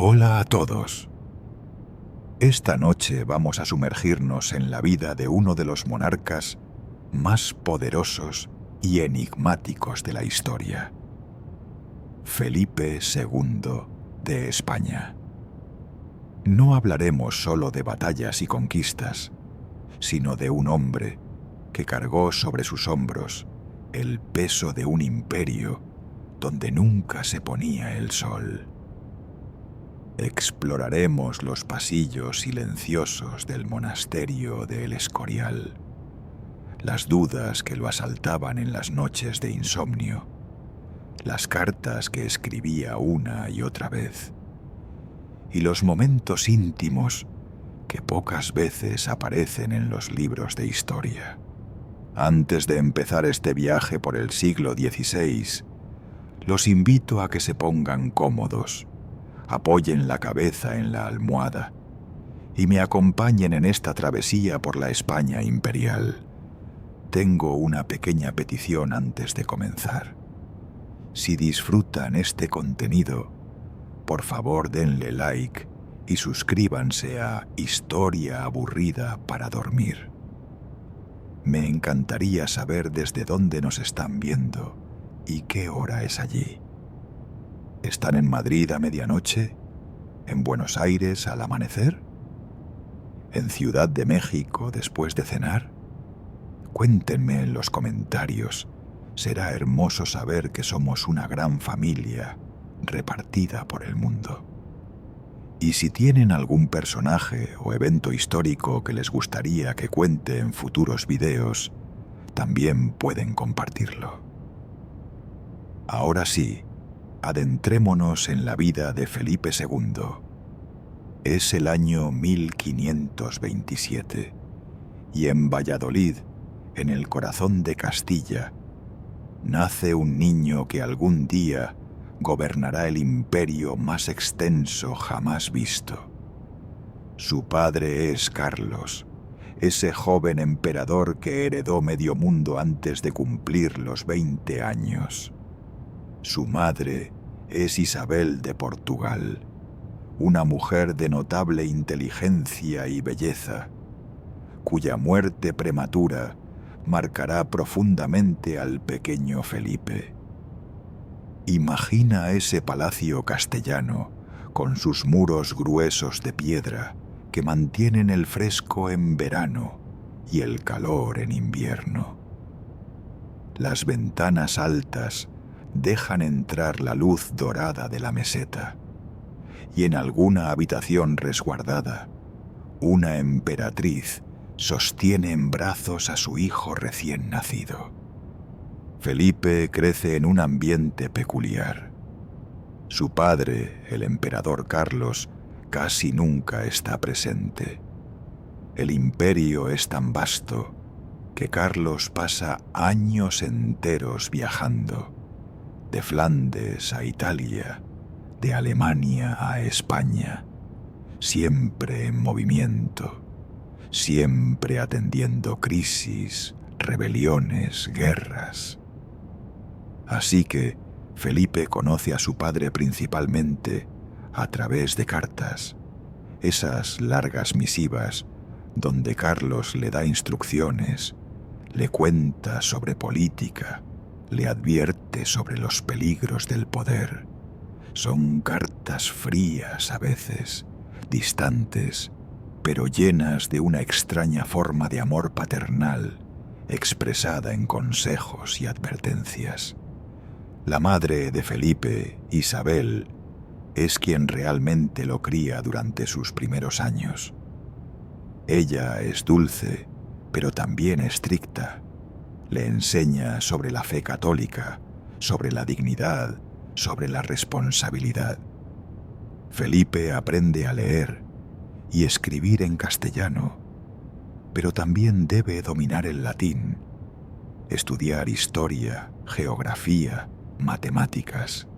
Hola a todos. Esta noche vamos a sumergirnos en la vida de uno de los monarcas más poderosos y enigmáticos de la historia, Felipe II de España. No hablaremos solo de batallas y conquistas, sino de un hombre que cargó sobre sus hombros el peso de un imperio donde nunca se ponía el sol. Exploraremos los pasillos silenciosos del monasterio de El Escorial, las dudas que lo asaltaban en las noches de insomnio, las cartas que escribía una y otra vez, y los momentos íntimos que pocas veces aparecen en los libros de historia. Antes de empezar este viaje por el siglo XVI, los invito a que se pongan cómodos, apoyen la cabeza en la almohada y me acompañen en esta travesía por la España imperial. Tengo una pequeña petición antes de comenzar. Si disfrutan este contenido, por favor denle like y suscríbanse a Historia Aburrida para Dormir. Me encantaría saber desde dónde nos están viendo y qué hora es allí. ¿Están en Madrid a medianoche? ¿En Buenos Aires al amanecer? ¿En Ciudad de México después de cenar? Cuéntenme en los comentarios. Será hermoso saber que somos una gran familia repartida por el mundo. Y si tienen algún personaje o evento histórico que les gustaría que cuente en futuros videos, también pueden compartirlo. Ahora sí, adentrémonos en la vida de Felipe II. Es el año 1527 y en Valladolid, en el corazón de Castilla, nace un niño que algún día gobernará el imperio más extenso jamás visto. Su padre es Carlos, ese joven emperador que heredó medio mundo antes de cumplir los 20 años. Su madre es Isabel de Portugal, una mujer de notable inteligencia y belleza, cuya muerte prematura marcará profundamente al pequeño Felipe. Imagina ese palacio castellano con sus muros gruesos de piedra que mantienen el fresco en verano y el calor en invierno. Las ventanas altas dejan entrar la luz dorada de la meseta, y en alguna habitación resguardada, una emperatriz sostiene en brazos a su hijo recién nacido. Felipe crece en un ambiente peculiar. Su padre, el emperador Carlos, casi nunca está presente. El imperio es tan vasto que Carlos pasa años enteros viajando, de Flandes a Italia, de Alemania a España, siempre en movimiento, siempre atendiendo crisis, rebeliones, guerras. Así que Felipe conoce a su padre principalmente a través de cartas, esas largas misivas donde Carlos le da instrucciones, le cuenta sobre política, le advierte sobre los peligros del poder. Son cartas frías a veces, distantes, pero llenas de una extraña forma de amor paternal, expresada en consejos y advertencias. La madre de Felipe, Isabel, es quien realmente lo cría durante sus primeros años. Ella es dulce, pero también estricta. Le enseña sobre la fe católica, sobre la dignidad, sobre la responsabilidad. Felipe aprende a leer y escribir en castellano, pero también debe dominar el latín, estudiar historia, geografía, matemáticas.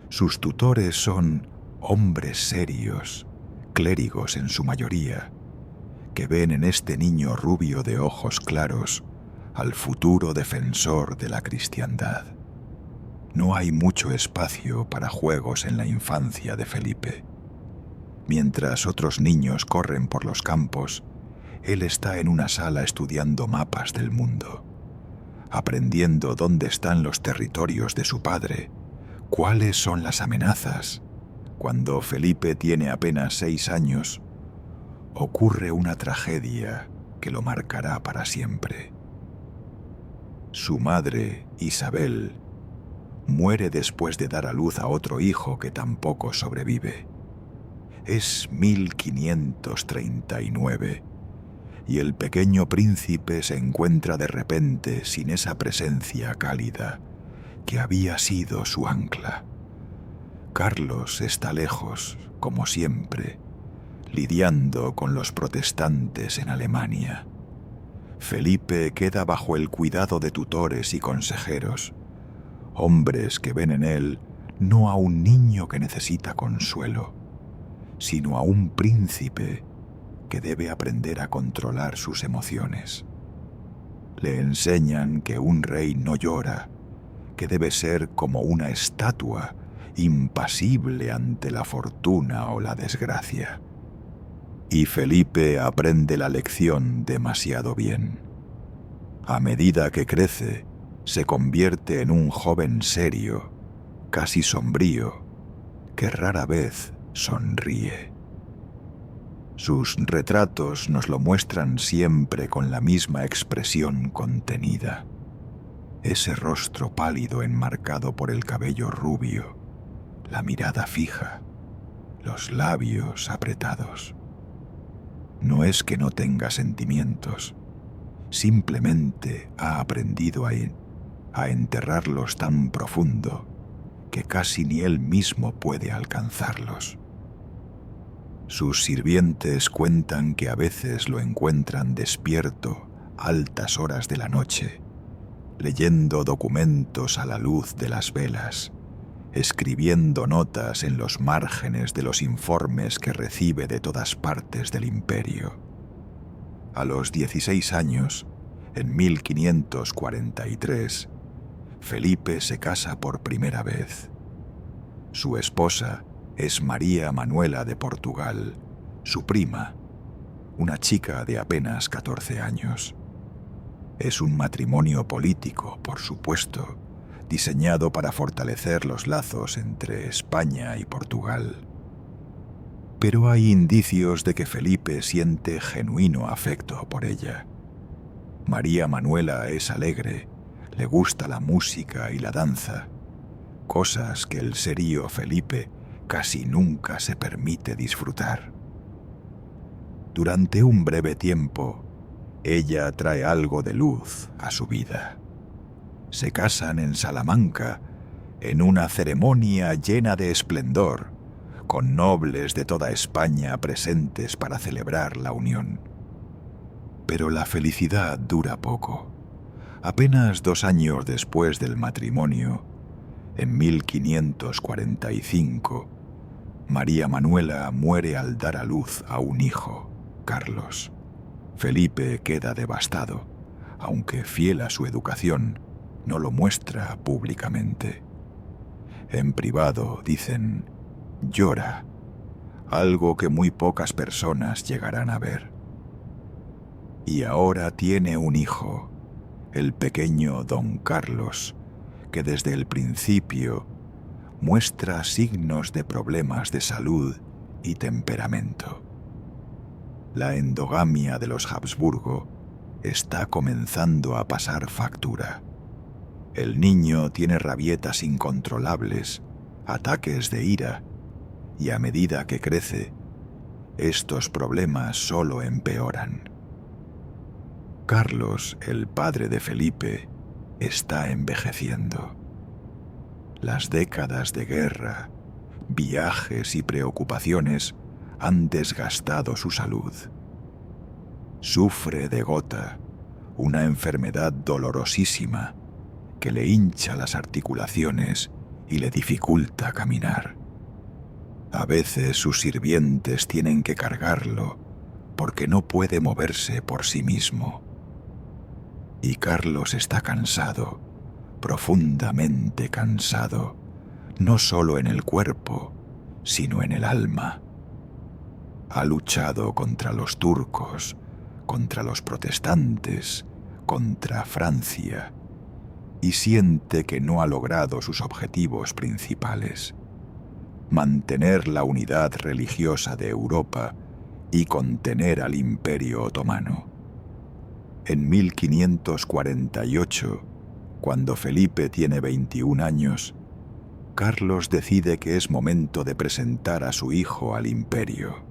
Sus tutores son hombres serios, clérigos en su mayoría, que ven en este niño rubio de ojos claros al futuro defensor de la cristiandad. No hay mucho espacio para juegos en la infancia de Felipe. Mientras otros niños corren por los campos, él está en una sala estudiando mapas del mundo, aprendiendo dónde están los territorios de su padre, cuáles son las amenazas. Cuando Felipe tiene apenas 6 años, ocurre una tragedia que lo marcará para siempre. Su madre, Isabel, muere después de dar a luz a otro hijo que tampoco sobrevive. Es 1539 y el pequeño príncipe se encuentra de repente sin esa presencia cálida que había sido su ancla. Carlos está lejos, como siempre, lidiando con los protestantes en Alemania. Felipe queda bajo el cuidado de tutores y consejeros, hombres que ven en él no a un niño que necesita consuelo, sino a un príncipe que debe aprender a controlar sus emociones. Le enseñan que un rey no llora, que debe ser como una estatua, impasible ante la fortuna o la desgracia. Y Felipe aprende la lección demasiado bien. A medida que crece, se convierte en un joven serio, casi sombrío, que rara vez sonríe. Sus retratos nos lo muestran siempre con la misma expresión contenida. Ese rostro pálido enmarcado por el cabello rubio, la mirada fija, los labios apretados. No es que no tenga sentimientos, simplemente ha aprendido a enterrarlos tan profundo que casi ni él mismo puede alcanzarlos. Sus sirvientes cuentan que a veces lo encuentran despierto a altas horas de la noche, leyendo documentos a la luz de las velas, escribiendo notas en los márgenes de los informes que recibe de todas partes del imperio. A los 16 años, en 1543, Felipe se casa por primera vez. Su esposa es María Manuela de Portugal, su prima, una chica de apenas 14 años. Es un matrimonio político, por supuesto, diseñado para fortalecer los lazos entre España y Portugal. Pero hay indicios de que Felipe siente genuino afecto por ella. María Manuela es alegre, le gusta la música y la danza, cosas que el serio Felipe casi nunca se permite disfrutar. Durante un breve tiempo, ella trae algo de luz a su vida. Se casan en Salamanca, en una ceremonia llena de esplendor, con nobles de toda España presentes para celebrar la unión. Pero la felicidad dura poco. Apenas 2 años después del matrimonio, en 1545, María Manuela muere al dar a luz a un hijo, Carlos. Felipe queda devastado, aunque fiel a su educación, no lo muestra públicamente. En privado, dicen, llora, algo que muy pocas personas llegarán a ver. Y ahora tiene un hijo, el pequeño don Carlos, que desde el principio muestra signos de problemas de salud y temperamento. La endogamia de los Habsburgo está comenzando a pasar factura. El niño tiene rabietas incontrolables, ataques de ira, y a medida que crece, estos problemas solo empeoran. Carlos, el padre de Felipe, está envejeciendo. Las décadas de guerra, viajes y preocupaciones han desgastado su salud. Sufre de gota, una enfermedad dolorosísima que le hincha las articulaciones y le dificulta caminar. A veces sus sirvientes tienen que cargarlo porque no puede moverse por sí mismo. Y Carlos está cansado profundamente cansado, no solo en el cuerpo, sino en el alma. Ha luchado contra los turcos, contra los protestantes, contra Francia, y siente que no ha logrado sus objetivos principales: mantener la unidad religiosa de Europa y contener al Imperio Otomano. En 1548, cuando Felipe tiene 21 años, Carlos decide que es momento de presentar a su hijo al imperio.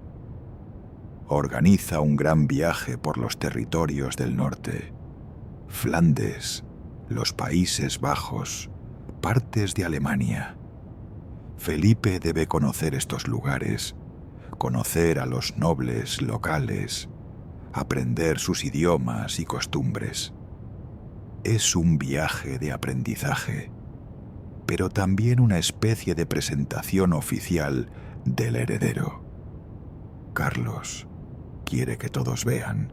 Organiza un gran viaje por los territorios del norte: Flandes, los Países Bajos, partes de Alemania. Felipe debe conocer estos lugares, conocer a los nobles locales, aprender sus idiomas y costumbres. Es un viaje de aprendizaje, pero también una especie de presentación oficial del heredero. Carlos quiere que todos vean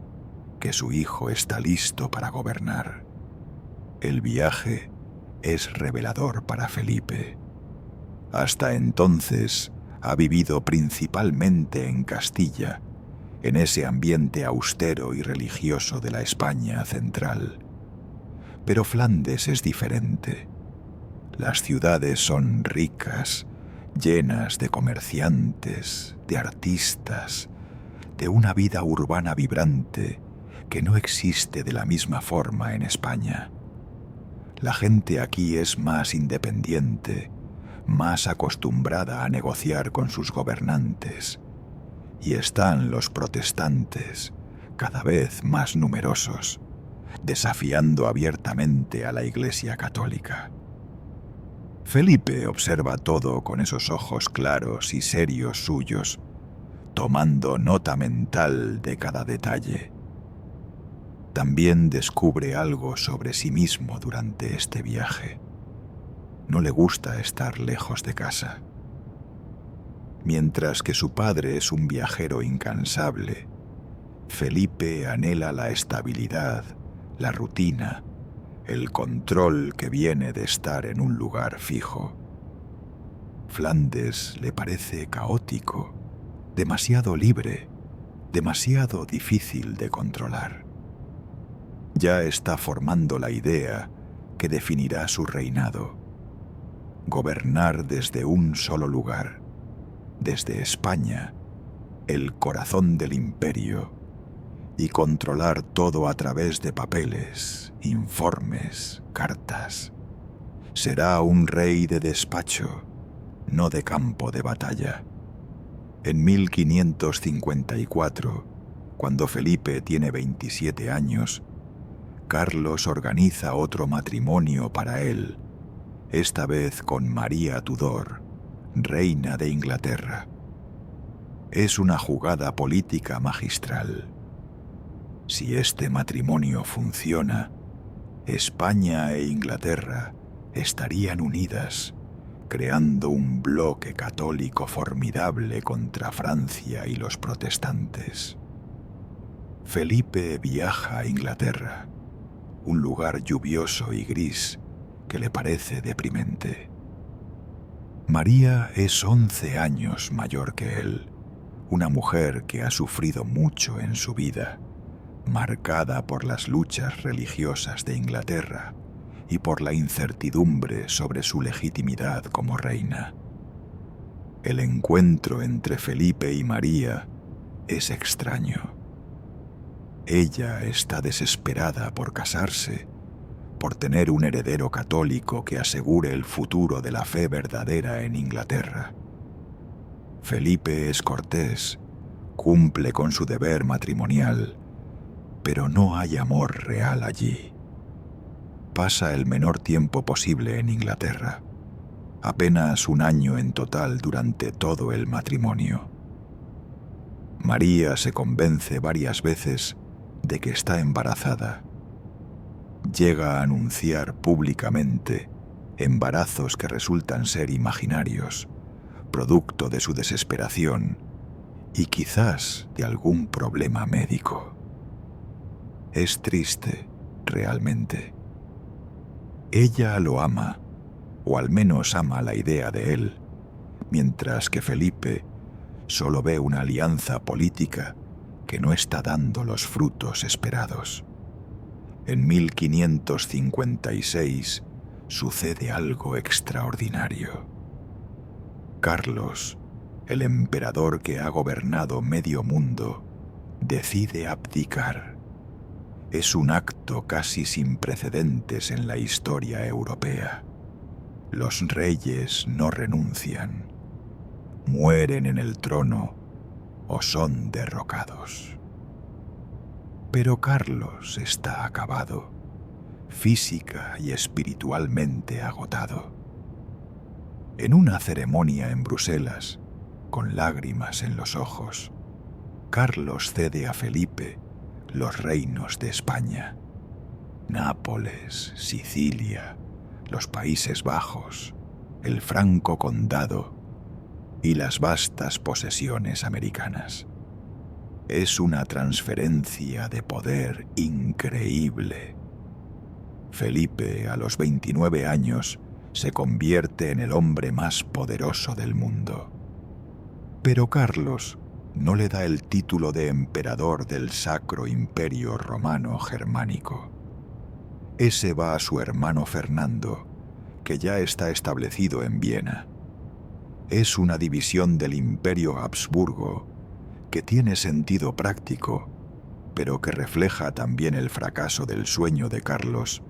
que su hijo está listo para gobernar. El viaje es revelador para Felipe. Hasta entonces ha vivido principalmente en Castilla, en ese ambiente austero y religioso de la España central. Pero Flandes es diferente. Las ciudades son ricas, llenas de comerciantes, de artistas, de una vida urbana vibrante que no existe de la misma forma en España. La gente aquí es más independiente, más acostumbrada a negociar con sus gobernantes, y están los protestantes, cada vez más numerosos, desafiando abiertamente a la Iglesia católica. Felipe observa todo con esos ojos claros y serios suyos, tomando nota mental de cada detalle. También descubre algo sobre sí mismo durante este viaje. No le gusta estar lejos de casa. Mientras que su padre es un viajero incansable, Felipe anhela la estabilidad, la rutina, el control que viene de estar en un lugar fijo. Flandes le parece caótico, demasiado libre, demasiado difícil de controlar. Ya está formando la idea que definirá su reinado: gobernar desde un solo lugar, desde España, el corazón del imperio, y controlar todo a través de papeles, informes, cartas. Será un rey de despacho, no de campo de batalla. En 1554, cuando Felipe tiene 27 años, Carlos organiza otro matrimonio para él, esta vez con María Tudor, reina de Inglaterra. Es una jugada política magistral. Si este matrimonio funciona, España e Inglaterra estarían unidas, creando un bloque católico formidable contra Francia y los protestantes. Felipe viaja a Inglaterra, un lugar lluvioso y gris que le parece deprimente. María es 11 años mayor que él, una mujer que ha sufrido mucho en su vida, marcada por las luchas religiosas de Inglaterra y por la incertidumbre sobre su legitimidad como reina. El encuentro entre Felipe y María es extraño. Ella está desesperada por casarse, por tener un heredero católico que asegure el futuro de la fe verdadera en Inglaterra. Felipe es cortés, cumple con su deber matrimonial, pero no hay amor real allí. Pasa el menor tiempo posible en Inglaterra, apenas un año en total durante todo el matrimonio. María se convence varias veces de que está embarazada. Llega a anunciar públicamente embarazos que resultan ser imaginarios, producto de su desesperación y quizás de algún problema médico. Es triste, realmente. Ella lo ama, o al menos ama la idea de él, mientras que Felipe solo ve una alianza política que no está dando los frutos esperados. En 1556 sucede algo extraordinario. Carlos, el emperador que ha gobernado medio mundo, decide abdicar. Es un acto casi sin precedentes en la historia europea. Los reyes no renuncian, mueren en el trono o son derrocados. Pero Carlos está acabado, física y espiritualmente agotado. En una ceremonia en Bruselas, con lágrimas en los ojos, Carlos cede a Felipe los reinos de España, Nápoles, Sicilia, los Países Bajos, el Franco Condado y las vastas posesiones americanas. Es una transferencia de poder increíble. Felipe, a los 29 años, se convierte en el hombre más poderoso del mundo. Pero Carlos no le da el título de emperador del Sacro Imperio Romano Germánico. Ese va a su hermano Fernando, que ya está establecido en Viena. Es una división del Imperio Habsburgo que tiene sentido práctico, pero que refleja también el fracaso del sueño de Carlos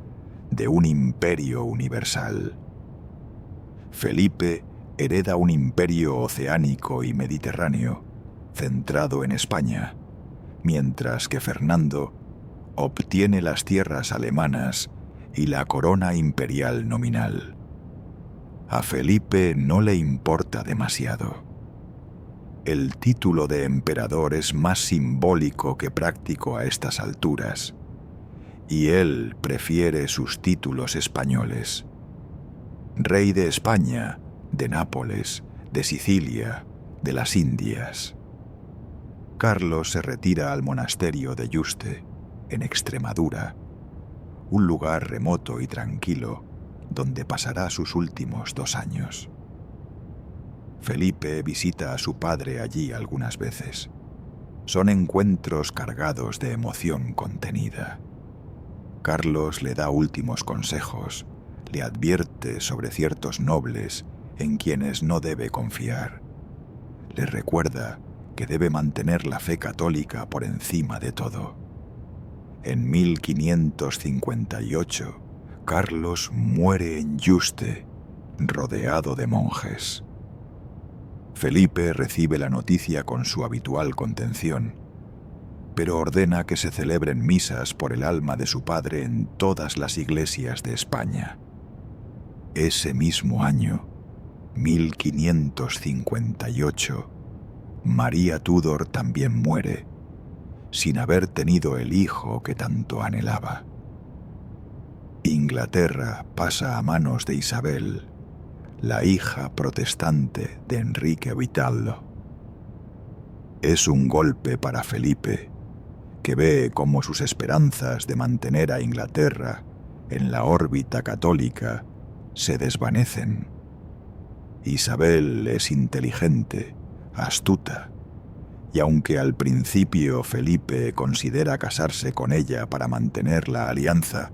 de un imperio universal. Felipe hereda un imperio oceánico y mediterráneo, centrado en España, mientras que Fernando obtiene las tierras alemanas y la corona imperial nominal. A Felipe no le importa demasiado. El título de emperador es más simbólico que práctico a estas alturas, y él prefiere sus títulos españoles. Rey de España, de Nápoles, de Sicilia, de las Indias. Carlos se retira al monasterio de Yuste, en Extremadura, un lugar remoto y tranquilo donde pasará sus últimos 2 años. Felipe visita a su padre allí algunas veces. Son encuentros cargados de emoción contenida. Carlos le da últimos consejos, le advierte sobre ciertos nobles en quienes no debe confiar. Le recuerda que debe mantener la fe católica por encima de todo. En 1558, Carlos muere en Yuste, rodeado de monjes. Felipe recibe la noticia con su habitual contención, pero ordena que se celebren misas por el alma de su padre en todas las iglesias de España. Ese mismo año, 1558, María Tudor también muere, sin haber tenido el hijo que tanto anhelaba. Inglaterra pasa a manos de Isabel, la hija protestante de Enrique Vitallo. Es un golpe para Felipe, que ve cómo sus esperanzas de mantener a Inglaterra en la órbita católica se desvanecen. Isabel es inteligente, astuta, y aunque al principio Felipe considera casarse con ella para mantener la alianza,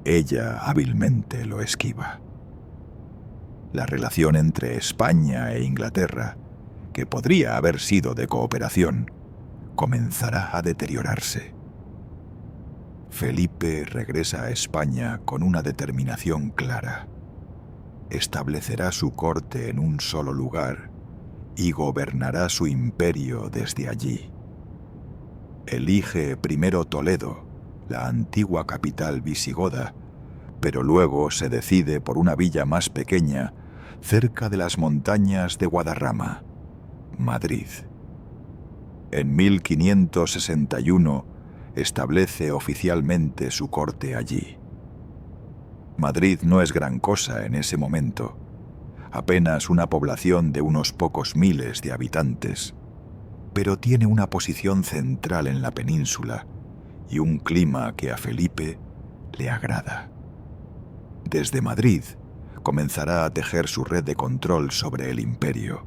ella hábilmente lo esquiva. La relación entre España e Inglaterra, que podría haber sido de cooperación, comenzará a deteriorarse. Felipe regresa a España con una determinación clara. Establecerá su corte en un solo lugar y gobernará su imperio desde allí. Elige primero Toledo, la antigua capital visigoda, pero luego se decide por una villa más pequeña cerca de las montañas de Guadarrama, Madrid. En 1561 establece oficialmente su corte allí. Madrid no es gran cosa en ese momento, apenas una población de unos pocos miles de habitantes, pero tiene una posición central en la península y un clima que a Felipe le agrada. Desde Madrid comenzará a tejer su red de control sobre el imperio.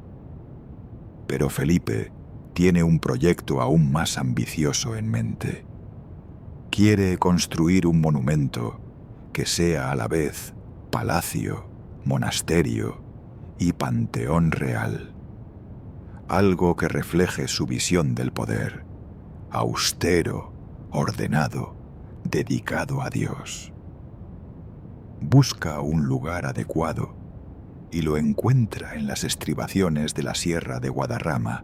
Pero Felipe tiene un proyecto aún más ambicioso en mente. Quiere construir un monumento que sea a la vez palacio, monasterio y panteón real. Algo que refleje su visión del poder, austero, ordenado, dedicado a Dios. Busca un lugar adecuado y lo encuentra en las estribaciones de la Sierra de Guadarrama,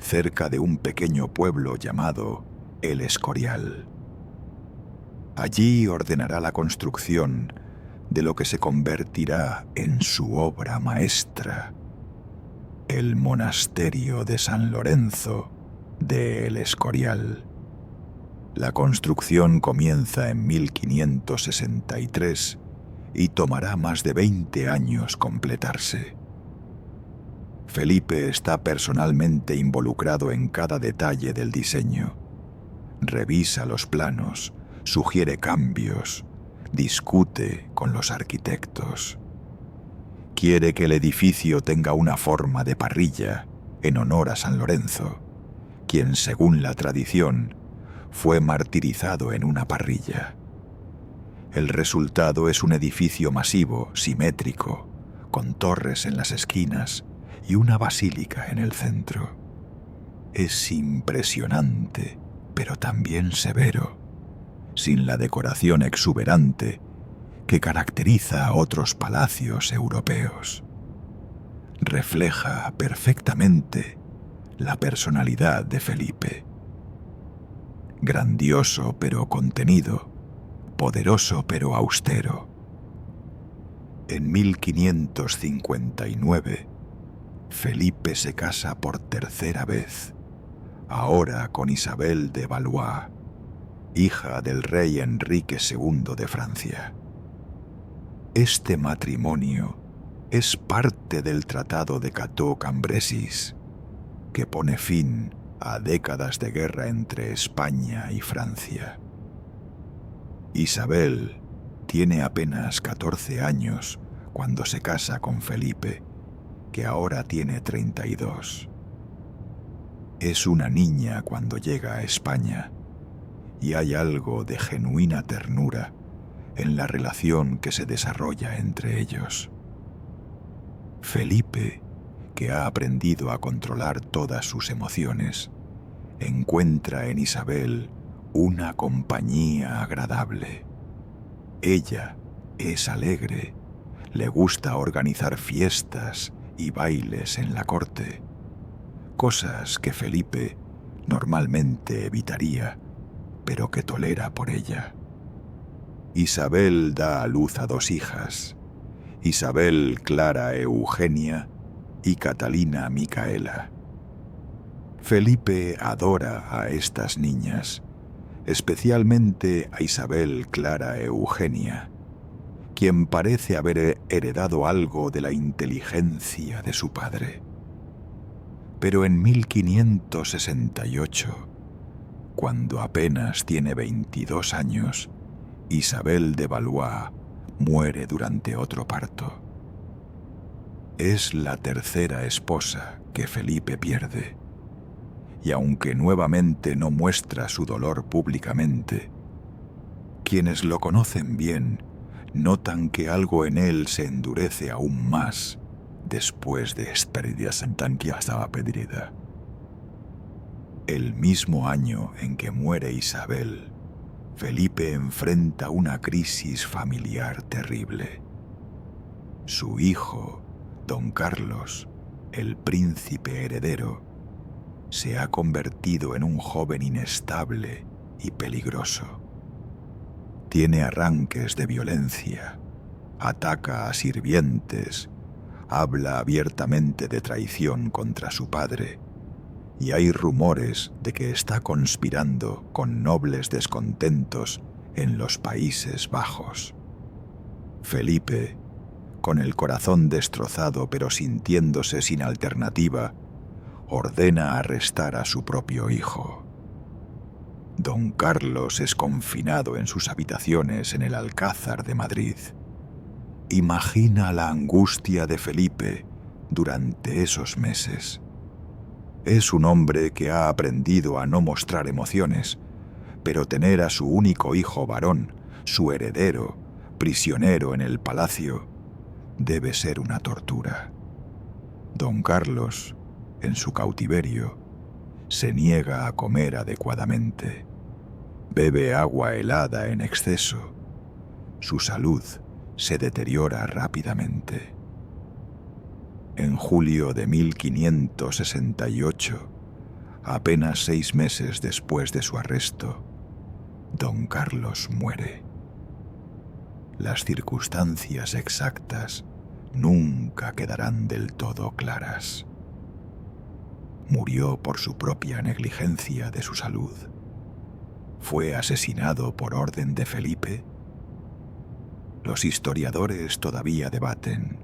cerca de un pequeño pueblo llamado El Escorial. Allí ordenará la construcción de lo que se convertirá en su obra maestra, el monasterio de San Lorenzo de El Escorial. La construcción comienza en 1563 y tomará más de 20 años completarse. Felipe está personalmente involucrado en cada detalle del diseño. Revisa los planos, sugiere cambios, discute con los arquitectos. Quiere que el edificio tenga una forma de parrilla en honor a San Lorenzo, quien, según la tradición, fue martirizado en una parrilla. El resultado es un edificio masivo, simétrico, con torres en las esquinas y una basílica en el centro. Es impresionante, pero también severo, sin la decoración exuberante que caracteriza a otros palacios europeos. Refleja perfectamente la personalidad de Felipe. Grandioso pero contenido, poderoso pero austero. En 1559, Felipe se casa por tercera vez, ahora con Isabel de Valois, hija del rey Enrique II de Francia. Este matrimonio es parte del Tratado de Cateau-Cambrésis, que pone fin a décadas de guerra entre España y Francia. Isabel tiene apenas 14 años cuando se casa con Felipe, que ahora tiene 32. Es una niña cuando llega a España, y hay algo de genuina ternura en la relación que se desarrolla entre ellos. Felipe, que ha aprendido a controlar todas sus emociones, encuentra en Isabel una compañía agradable. Ella es alegre, le gusta organizar fiestas y bailes en la corte, cosas que Felipe normalmente evitaría, pero que tolera por ella. Isabel da a luz a 2 hijas, Isabel Clara Eugenia y Catalina Micaela. Felipe adora a estas niñas, especialmente a Isabel Clara Eugenia, quien parece haber heredado algo de la inteligencia de su padre. Pero en 1568, cuando apenas tiene 22 años, Isabel de Valois muere durante otro parto. Es la tercera esposa que Felipe pierde, y aunque nuevamente no muestra su dolor públicamente, quienes lo conocen bien notan que algo en él se endurece aún más después de esta pérdida tan que estaba perdida. El mismo año en que muere Isabel, Felipe enfrenta una crisis familiar terrible. Su hijo, don Carlos, el príncipe heredero, se ha convertido en un joven inestable y peligroso. Tiene arranques de violencia, ataca a sirvientes, habla abiertamente de traición contra su padre, y hay rumores de que está conspirando con nobles descontentos en los Países Bajos. Felipe, con el corazón destrozado pero sintiéndose sin alternativa, ordena arrestar a su propio hijo. Don Carlos es confinado en sus habitaciones en el Alcázar de Madrid, Imagina la angustia de Felipe durante esos meses. Es un hombre que ha aprendido a no mostrar emociones, pero tener a su único hijo varón, su heredero, prisionero en el palacio, debe ser una tortura. Don Carlos, en su cautiverio, se niega a comer adecuadamente. Bebe agua helada en exceso. Su salud se deteriora rápidamente. En julio de 1568, apenas 6 meses después de su arresto, Don Carlos muere. Las circunstancias exactas nunca quedarán del todo claras. Murió por su propia negligencia de su salud. ¿Fue asesinado por orden de Felipe? Los historiadores todavía debaten.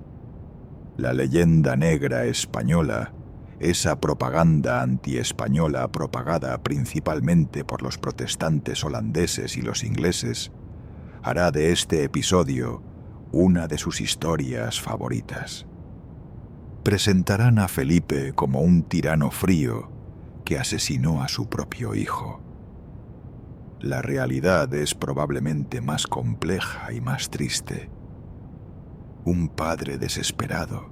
La leyenda negra española, esa propaganda antiespañola propagada principalmente por los protestantes holandeses y los ingleses, hará de este episodio una de sus historias favoritas. Presentarán a Felipe como un tirano frío que asesinó a su propio hijo. La realidad es probablemente más compleja y más triste. Un padre desesperado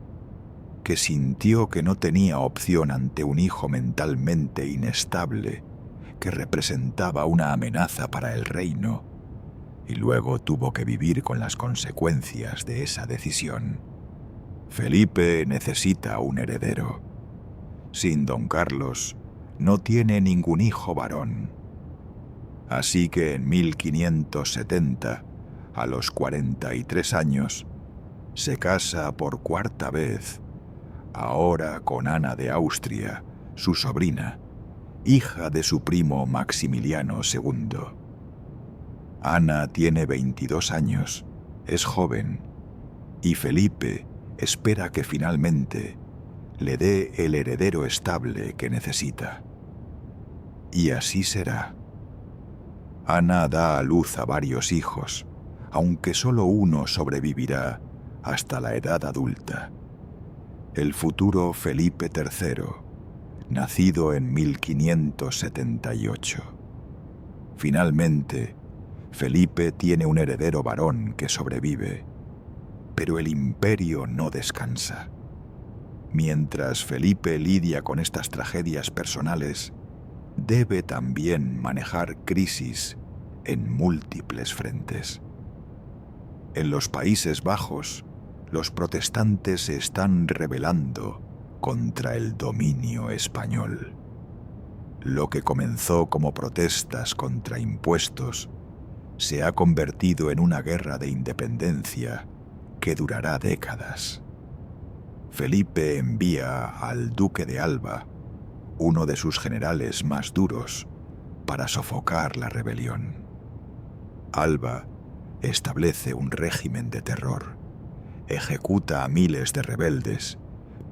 que sintió que no tenía opción ante un hijo mentalmente inestable que representaba una amenaza para el reino, y luego tuvo que vivir con las consecuencias de esa decisión. Felipe necesita un heredero. Sin Don Carlos, no tiene ningún hijo varón. Así que en 1570, a los 43 años, se casa por 4ª vez, ahora con Ana de Austria, su sobrina, hija de su primo Maximiliano II. Ana tiene 22 años, es joven, y Felipe espera que finalmente le dé el heredero estable que necesita. Y así será. Ana da a luz a varios hijos, aunque solo uno sobrevivirá hasta la edad adulta. El futuro Felipe III, nacido en 1578. Finalmente, Felipe tiene un heredero varón que sobrevive, pero el imperio no descansa. Mientras Felipe lidia con estas tragedias personales, debe también manejar crisis en múltiples frentes. En los Países Bajos, los protestantes se están rebelando contra el dominio español. Lo que comenzó como protestas contra impuestos se ha convertido en una guerra de independencia que durará décadas. Felipe envía al duque de Alba, uno de sus generales más duros, para sofocar la rebelión. Alba establece un régimen de terror, ejecuta a miles de rebeldes,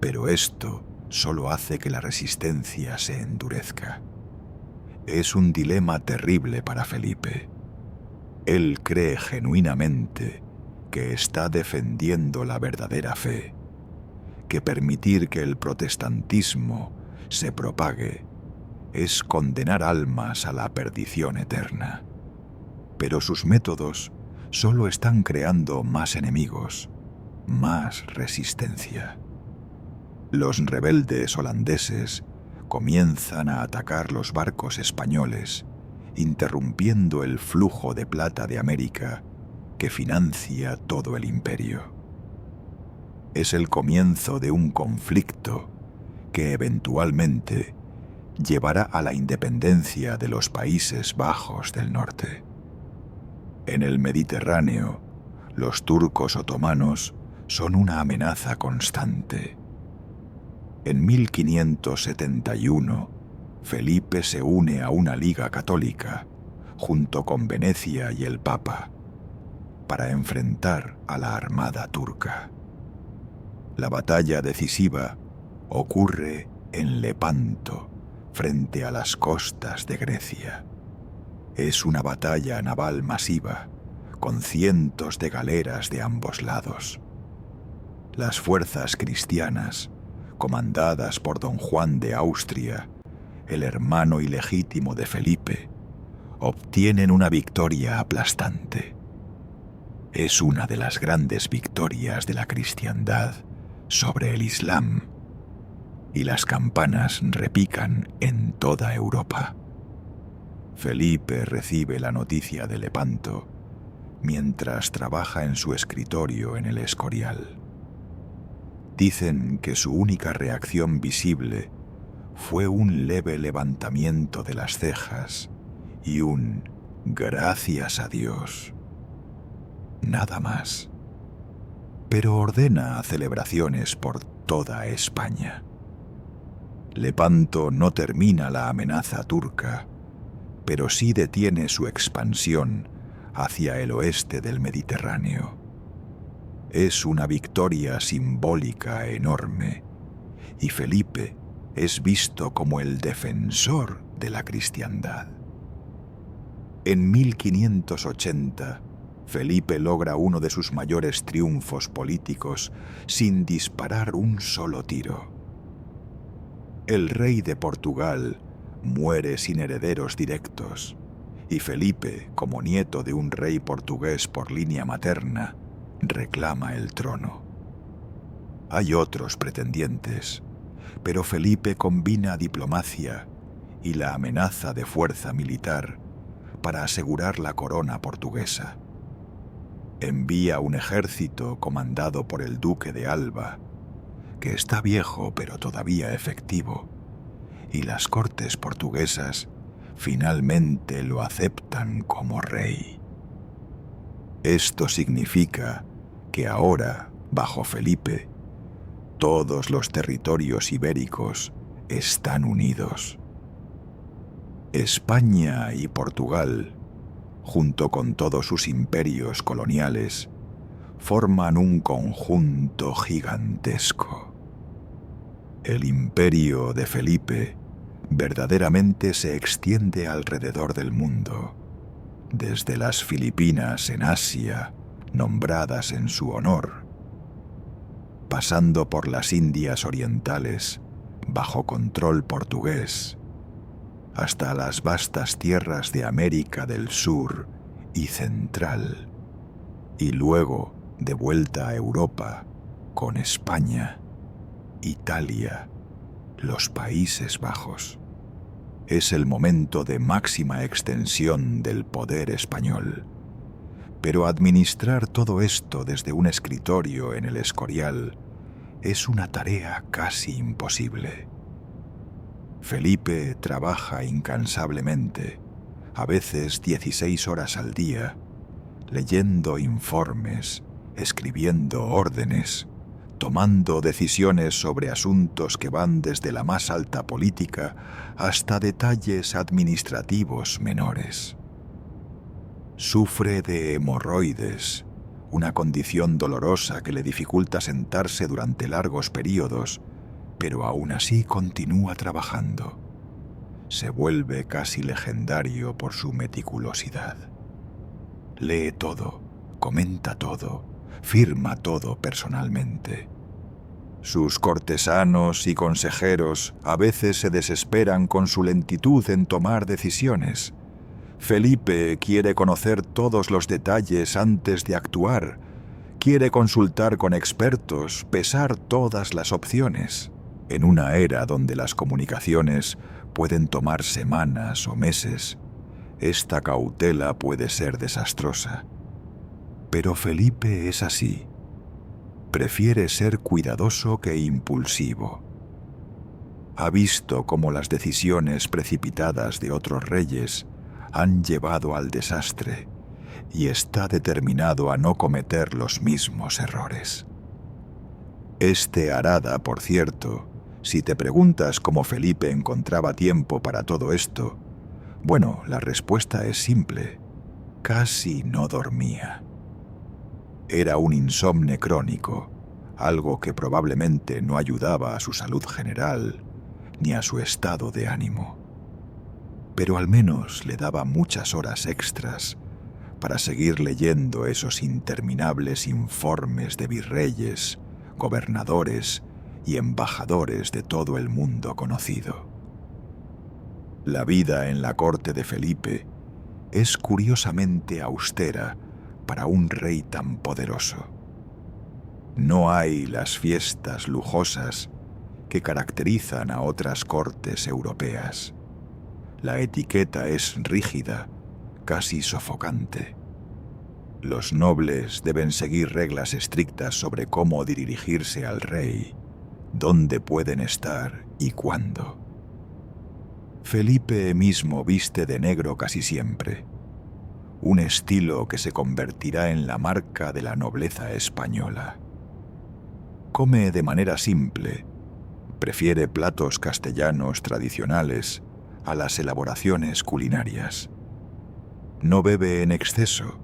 pero esto solo hace que la resistencia se endurezca. Es un dilema terrible para Felipe. Él cree genuinamente que está defendiendo la verdadera fe, que permitir que el protestantismo se propague es condenar almas a la perdición eterna. Pero sus métodos solo están creando más enemigos, más resistencia. Los rebeldes holandeses comienzan a atacar los barcos españoles, interrumpiendo el flujo de plata de América que financia todo el imperio. Es el comienzo de un conflicto que eventualmente llevará a la independencia de los Países Bajos del Norte. En el Mediterráneo, los turcos otomanos son una amenaza constante. En 1571, Felipe se une a una liga católica, junto con Venecia y el Papa, para enfrentar a la armada turca. La batalla decisiva ocurre en Lepanto, frente a las costas de Grecia. Es una batalla naval masiva, con cientos de galeras de ambos lados. Las fuerzas cristianas, comandadas por don Juan de Austria, el hermano ilegítimo de Felipe, obtienen una victoria aplastante. Es una de las grandes victorias de la cristiandad sobre el Islam, y las campanas repican en toda Europa. Felipe recibe la noticia de Lepanto mientras trabaja en su escritorio en el Escorial. Dicen que su única reacción visible fue un leve levantamiento de las cejas y un «gracias a Dios». Nada más. Pero ordena celebraciones por toda España. Lepanto no termina la amenaza turca, pero sí detiene su expansión hacia el oeste del Mediterráneo. Es una victoria simbólica enorme, y Felipe es visto como el defensor de la cristiandad. En 1580, Felipe logra uno de sus mayores triunfos políticos sin disparar un solo tiro. El rey de Portugal muere sin herederos directos, y Felipe, como nieto de un rey portugués por línea materna, reclama el trono. Hay otros pretendientes, pero Felipe combina diplomacia y la amenaza de fuerza militar para asegurar la corona portuguesa. Envía un ejército comandado por el duque de Alba, que está viejo pero todavía efectivo, y las cortes portuguesas finalmente lo aceptan como rey. Esto significa que ahora, bajo Felipe, todos los territorios ibéricos están unidos. España y Portugal, junto con todos sus imperios coloniales, forman un conjunto gigantesco. El imperio de Felipe verdaderamente se extiende alrededor del mundo, desde las Filipinas en Asia, nombradas en su honor, pasando por las Indias orientales, bajo control portugués, hasta las vastas tierras de América del Sur y Central, y luego de vuelta a Europa con España, Italia, los Países Bajos. Es el momento de máxima extensión del poder español. Pero administrar todo esto desde un escritorio en el Escorial es una tarea casi imposible. Felipe trabaja incansablemente, a veces 16 horas al día, leyendo informes, escribiendo órdenes, tomando decisiones sobre asuntos que van desde la más alta política hasta detalles administrativos menores. Sufre de hemorroides, una condición dolorosa que le dificulta sentarse durante largos periodos, pero aún así continúa trabajando. Se vuelve casi legendario por su meticulosidad. Lee todo, comenta todo, firma todo personalmente. Sus cortesanos y consejeros a veces se desesperan con su lentitud en tomar decisiones. Felipe quiere conocer todos los detalles antes de actuar, quiere consultar con expertos, pesar todas las opciones. En una era donde las comunicaciones pueden tomar semanas o meses, esta cautela puede ser desastrosa. Pero Felipe es así. Prefiere ser cuidadoso que impulsivo. Ha visto cómo las decisiones precipitadas de otros reyes han llevado al desastre y está determinado a no cometer los mismos errores. Este Arada, por cierto, si te preguntas cómo Felipe encontraba tiempo para todo esto, bueno, la respuesta es simple: casi no dormía. Era un insomne crónico, algo que probablemente no ayudaba a su salud general ni a su estado de ánimo. Pero al menos le daba muchas horas extras para seguir leyendo esos interminables informes de virreyes, gobernadores y embajadores de todo el mundo conocido. La vida en la corte de Felipe es curiosamente austera para un rey tan poderoso. No hay las fiestas lujosas que caracterizan a otras cortes europeas. La etiqueta es rígida, casi sofocante. Los nobles deben seguir reglas estrictas sobre cómo dirigirse al rey, dónde pueden estar y cuándo. Felipe mismo viste de negro casi siempre, un estilo que se convertirá en la marca de la nobleza española. Come de manera simple, prefiere platos castellanos tradicionales a las elaboraciones culinarias. No bebe en exceso,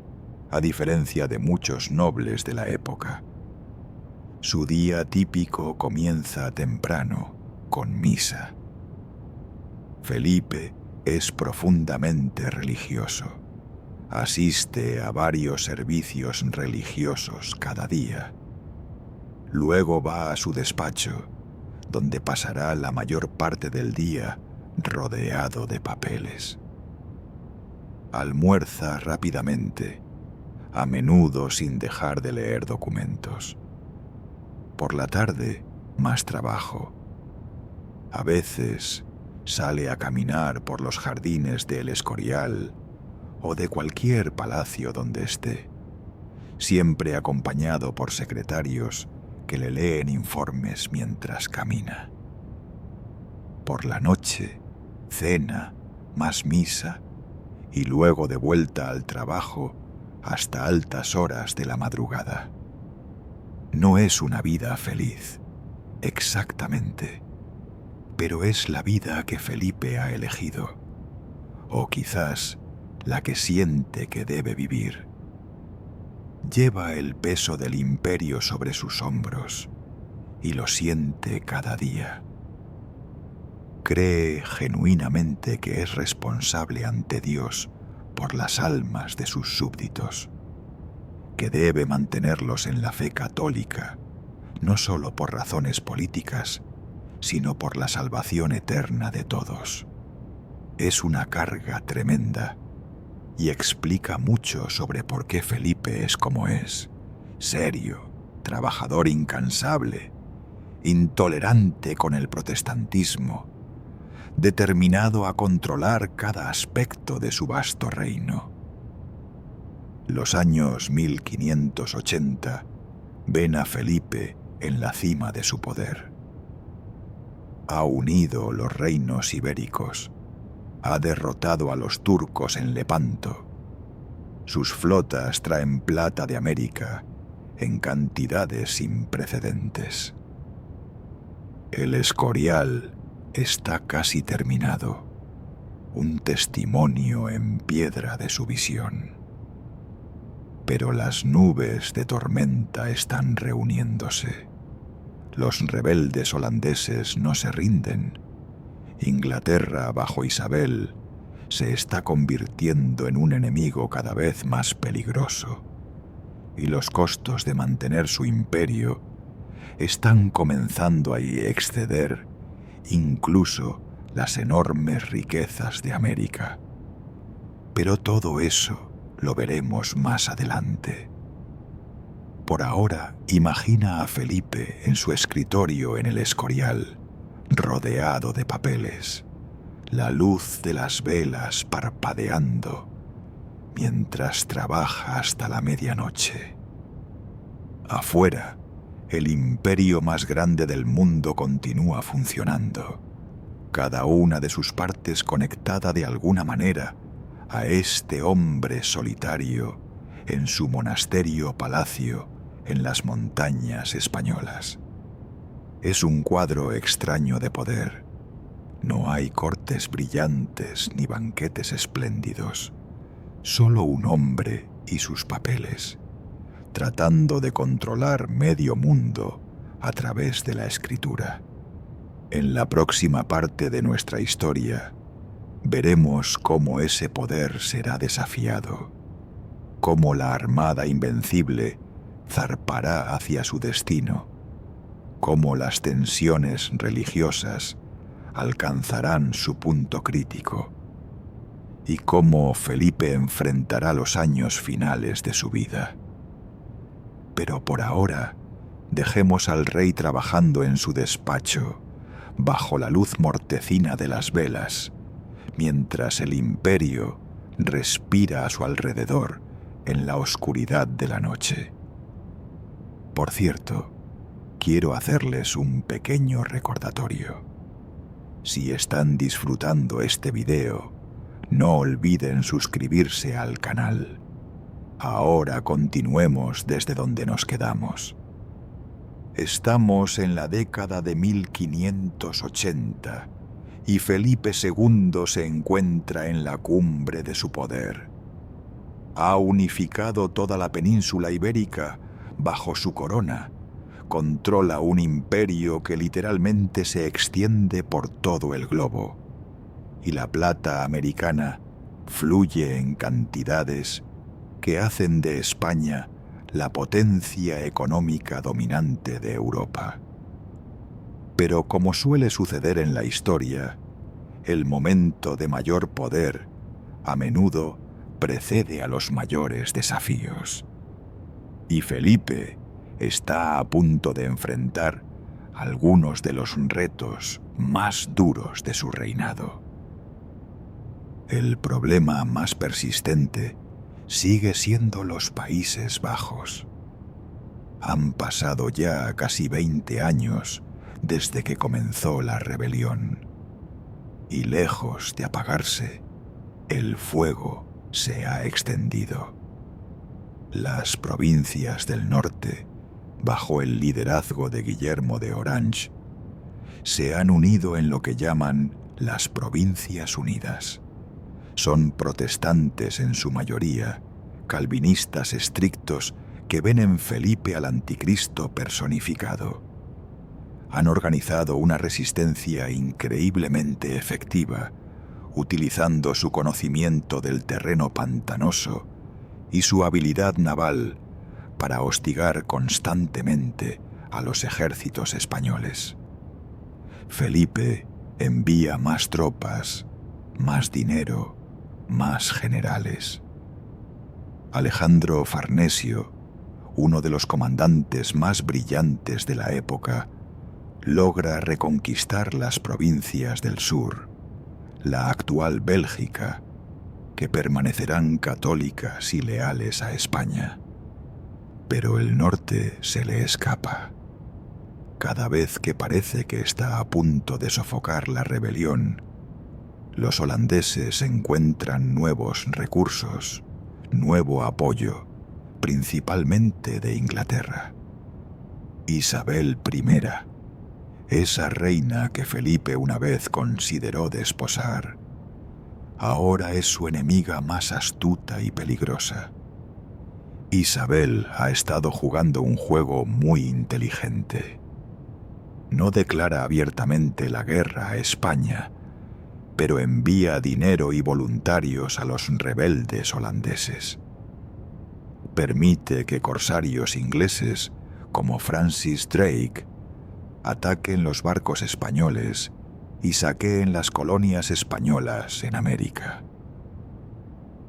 a diferencia de muchos nobles de la época. Su día típico comienza temprano, con misa. Felipe es profundamente religioso. Asiste a varios servicios religiosos cada día. Luego va a su despacho, donde pasará la mayor parte del día rodeado de papeles. Almuerza rápidamente, a menudo sin dejar de leer documentos. Por la tarde, más trabajo. A veces sale a caminar por los jardines del Escorial o de cualquier palacio donde esté, siempre acompañado por secretarios que le leen informes mientras camina. Por la noche, cena, más misa y luego de vuelta al trabajo hasta altas horas de la madrugada. No es una vida feliz, exactamente, pero es la vida que Felipe ha elegido, o quizás la que siente que debe vivir. Lleva el peso del imperio sobre sus hombros y lo siente cada día. Cree genuinamente que es responsable ante Dios por las almas de sus súbditos, que debe mantenerlos en la fe católica, no solo por razones políticas, sino por la salvación eterna de todos. Es una carga tremenda y explica mucho sobre por qué Felipe es como es: serio, trabajador incansable, intolerante con el protestantismo, determinado a controlar cada aspecto de su vasto reino. Los años 1580 ven a Felipe en la cima de su poder. Ha unido los reinos ibéricos, ha derrotado a los turcos en Lepanto. Sus flotas traen plata de América en cantidades sin precedentes. El Escorial está casi terminado, un testimonio en piedra de su visión. Pero las nubes de tormenta están reuniéndose. Los rebeldes holandeses no se rinden. Inglaterra, bajo Isabel, se está convirtiendo en un enemigo cada vez más peligroso, y los costos de mantener su imperio están comenzando a exceder incluso las enormes riquezas de América. Pero todo eso lo veremos más adelante. Por ahora, imagina a Felipe en su escritorio en el Escorial, rodeado de papeles, la luz de las velas parpadeando, mientras trabaja hasta la medianoche. Afuera, el imperio más grande del mundo continúa funcionando, cada una de sus partes conectada de alguna manera a este hombre solitario en su monasterio-palacio en las montañas españolas. Es un cuadro extraño de poder. No hay cortes brillantes ni banquetes espléndidos, solo un hombre y sus papeles, tratando de controlar medio mundo a través de la escritura. En la próxima parte de nuestra historia, veremos cómo ese poder será desafiado cómo la armada invencible zarpará hacia su destino, cómo las tensiones religiosas alcanzarán su punto crítico y cómo Felipe enfrentará los años finales de su vida. Pero por ahora, dejemos al rey trabajando en su despacho, bajo la luz mortecina de las velas, mientras el imperio respira a su alrededor en la oscuridad de la noche. Por cierto, quiero hacerles un pequeño recordatorio. Si están disfrutando este video, no olviden suscribirse al canal. Ahora continuemos desde donde nos quedamos. Estamos en la década de 1580 y Felipe II se encuentra en la cumbre de su poder. Ha unificado toda la península ibérica bajo su corona. Controla un imperio que literalmente se extiende por todo el globo. Y la plata americana fluye en cantidades que hacen de España la potencia económica dominante de Europa. Pero como suele suceder en la historia, el momento de mayor poder a menudo precede a los mayores desafíos. Y Felipe está a punto de enfrentar algunos de los retos más duros de su reinado. El problema más persistente sigue siendo los Países Bajos. Han pasado ya casi 20 años desde que comenzó la rebelión, y lejos de apagarse, el fuego se ha extendido. Las provincias del norte, bajo el liderazgo de Guillermo de Orange, se han unido en lo que llaman las Provincias Unidas. Son protestantes en su mayoría, calvinistas estrictos que ven en Felipe al anticristo personificado. Han organizado una resistencia increíblemente efectiva, utilizando su conocimiento del terreno pantanoso y su habilidad naval para hostigar constantemente a los ejércitos españoles. Felipe envía más tropas, más dinero, más generales. Alejandro Farnesio, uno de los comandantes más brillantes de la época, logra reconquistar las provincias del sur, la actual Bélgica, que permanecerán católicas y leales a España. Pero el norte se le escapa. Cada vez que parece que está a punto de sofocar la rebelión, los holandeses encuentran nuevos recursos, nuevo apoyo, principalmente de Inglaterra. Isabel I, esa reina que Felipe una vez consideró desposar, ahora es su enemiga más astuta y peligrosa. Isabel ha estado jugando un juego muy inteligente. No declara abiertamente la guerra a España, pero envía dinero y voluntarios a los rebeldes holandeses. Permite que corsarios ingleses, como Francis Drake, ataquen los barcos españoles y saqueen las colonias españolas en América.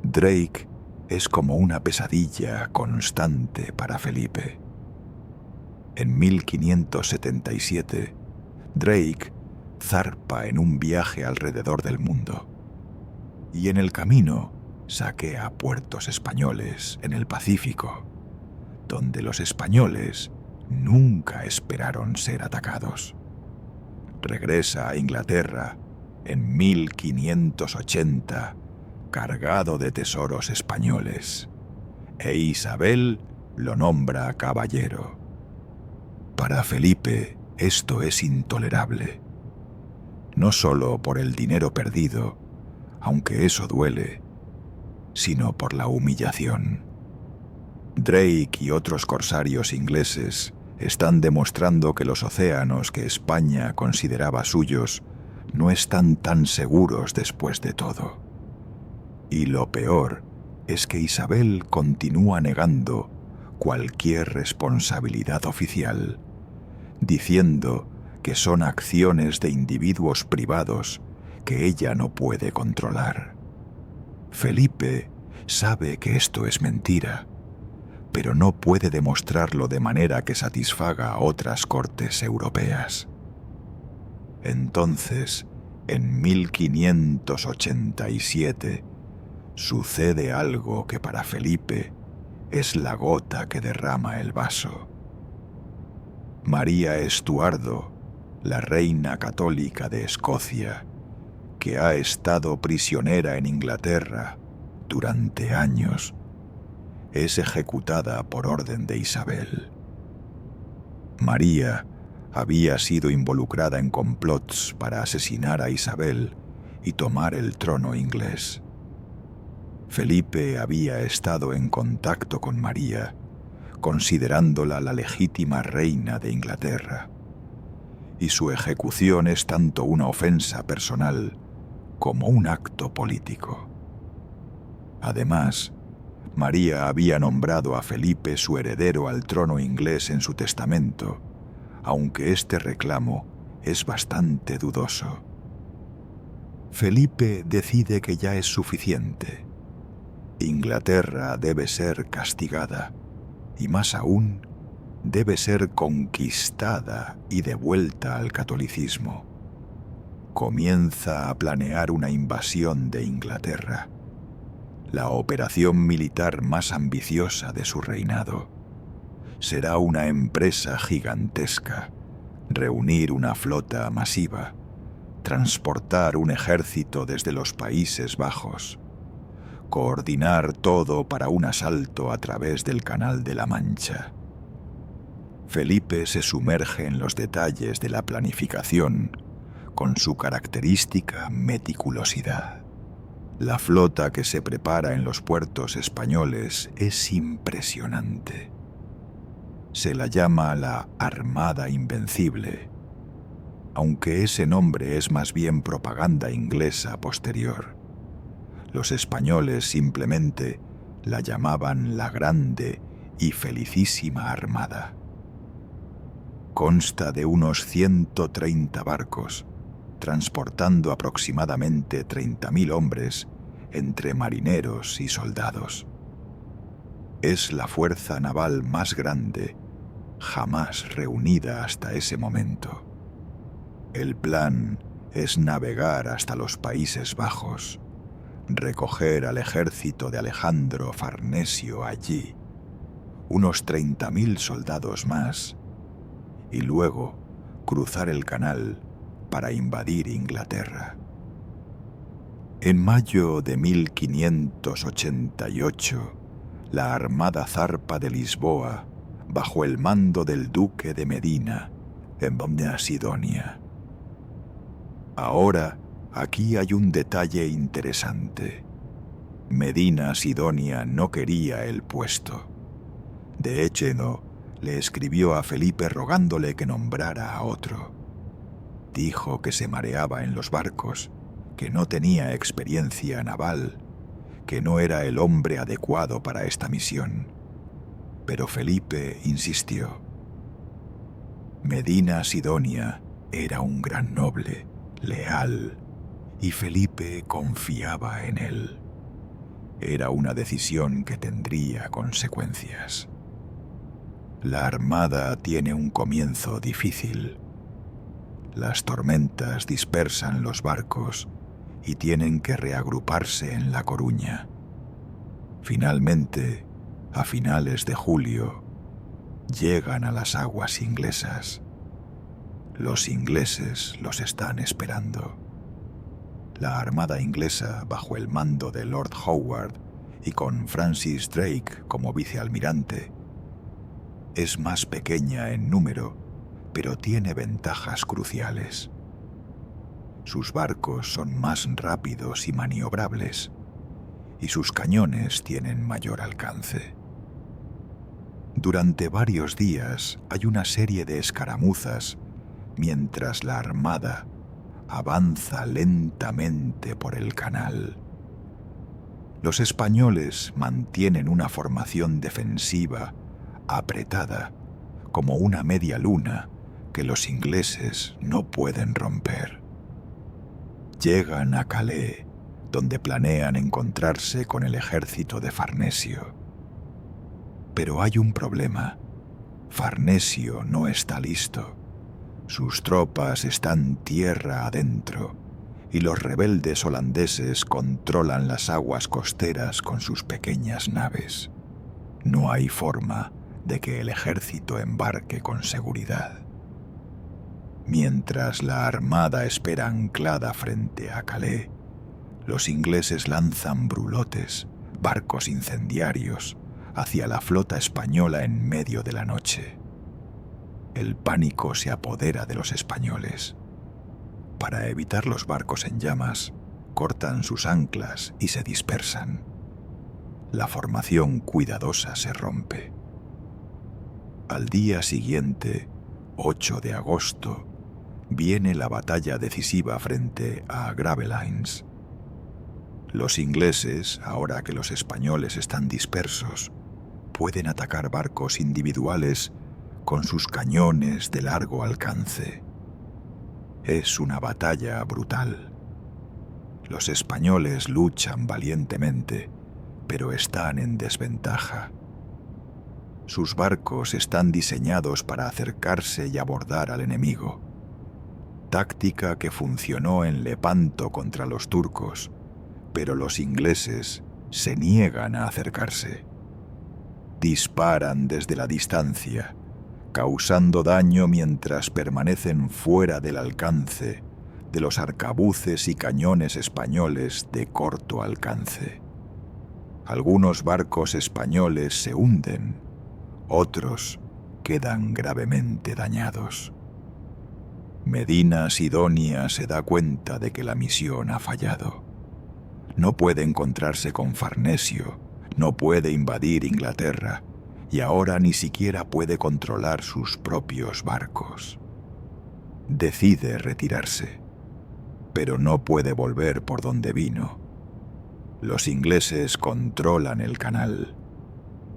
Drake es como una pesadilla constante para Felipe. En 1577, Drake zarpa en un viaje alrededor del mundo, y en el camino saquea puertos españoles en el Pacífico, donde los españoles nunca esperaron ser atacados. Regresa a Inglaterra en 1580, cargado de tesoros españoles, e Isabel lo nombra caballero. Para Felipe esto es intolerable, no solo por el dinero perdido, aunque eso duele, sino por la humillación. Drake y otros corsarios ingleses están demostrando que los océanos que España consideraba suyos no están tan seguros después de todo. Y lo peor es que Isabel continúa negando cualquier responsabilidad oficial, diciendo que son acciones de individuos privados que ella no puede controlar. Felipe sabe que esto es mentira, pero no puede demostrarlo de manera que satisfaga a otras cortes europeas. Entonces, en 1587, sucede algo que para Felipe es la gota que derrama el vaso. María Estuardo, la reina católica de Escocia, que ha estado prisionera en Inglaterra durante años, es ejecutada por orden de Isabel. María había sido involucrada en complots para asesinar a Isabel y tomar el trono inglés. Felipe había estado en contacto con María, considerándola la legítima reina de Inglaterra, y su ejecución es tanto una ofensa personal como un acto político. Además, María había nombrado a Felipe su heredero al trono inglés en su testamento, aunque este reclamo es bastante dudoso. Felipe decide que ya es suficiente. Inglaterra debe ser castigada, y más aún, debe ser conquistada y devuelta al catolicismo. Comienza a planear una invasión de Inglaterra, la operación militar más ambiciosa de su reinado. Será una empresa gigantesca, reunir una flota masiva, transportar un ejército desde los Países Bajos, coordinar todo para un asalto a través del Canal de la Mancha. Felipe se sumerge en los detalles de la planificación con su característica meticulosidad. La flota que se prepara en los puertos españoles es impresionante. Se la llama la Armada Invencible, aunque ese nombre es más bien propaganda inglesa posterior. Los españoles simplemente la llamaban la Grande y Felicísima Armada. Consta de unos 130 barcos, transportando aproximadamente 30.000 hombres entre marineros y soldados. Es la fuerza naval más grande jamás reunida hasta ese momento. El plan es navegar hasta los Países Bajos, recoger al ejército de Alejandro Farnesio allí, unos 30.000 soldados más, y luego cruzar el canal para invadir Inglaterra. En mayo de 1588, la Armada zarpa de Lisboa bajo el mando del duque de Medina, en Sidonia. Ahora, aquí hay un detalle interesante. Medina Sidonia no quería el puesto. De hecho, le escribió a Felipe rogándole que nombrara a otro. Dijo que se mareaba en los barcos, que no tenía experiencia naval, que no era el hombre adecuado para esta misión. Pero Felipe insistió. Medina Sidonia era un gran noble, leal, y Felipe confiaba en él. Era una decisión que tendría consecuencias. La armada tiene un comienzo difícil. Las tormentas dispersan los barcos y tienen que reagruparse en La Coruña. Finalmente, a finales de julio, llegan a las aguas inglesas. Los ingleses los están esperando. La armada inglesa, bajo el mando de Lord Howard y con Francis Drake como vicealmirante, es más pequeña en número, pero tiene ventajas cruciales. Sus barcos son más rápidos y maniobrables, y sus cañones tienen mayor alcance. Durante varios días hay una serie de escaramuzas mientras la armada avanza lentamente por el canal. Los españoles mantienen una formación defensiva apretada, como una media luna que los ingleses no pueden romper. Llegan a Calais, donde planean encontrarse con el ejército de Farnesio. Pero hay un problema. Farnesio no está listo. Sus tropas están tierra adentro y los rebeldes holandeses controlan las aguas costeras con sus pequeñas naves. No hay forma de que el ejército embarque con seguridad. Mientras la armada espera anclada frente a Calais, los ingleses lanzan brulotes, barcos incendiarios, hacia la flota española en medio de la noche. El pánico se apodera de los españoles. Para evitar los barcos en llamas, cortan sus anclas y se dispersan. La formación cuidadosa se rompe. Al día siguiente, 8 de agosto, viene la batalla decisiva frente a Gravelines. Los ingleses, ahora que los españoles están dispersos, pueden atacar barcos individuales con sus cañones de largo alcance. Es una batalla brutal. Los españoles luchan valientemente, pero están en desventaja. Sus barcos están diseñados para acercarse y abordar al enemigo, táctica que funcionó en Lepanto contra los turcos, pero los ingleses se niegan a acercarse. Disparan desde la distancia, causando daño mientras permanecen fuera del alcance de los arcabuces y cañones españoles de corto alcance. Algunos barcos españoles se hunden, otros quedan gravemente dañados. Medina Sidonia se da cuenta de que la misión ha fallado. No puede encontrarse con Farnesio, no puede invadir Inglaterra, y ahora ni siquiera puede controlar sus propios barcos. Decide retirarse, pero no puede volver por donde vino. Los ingleses controlan el canal,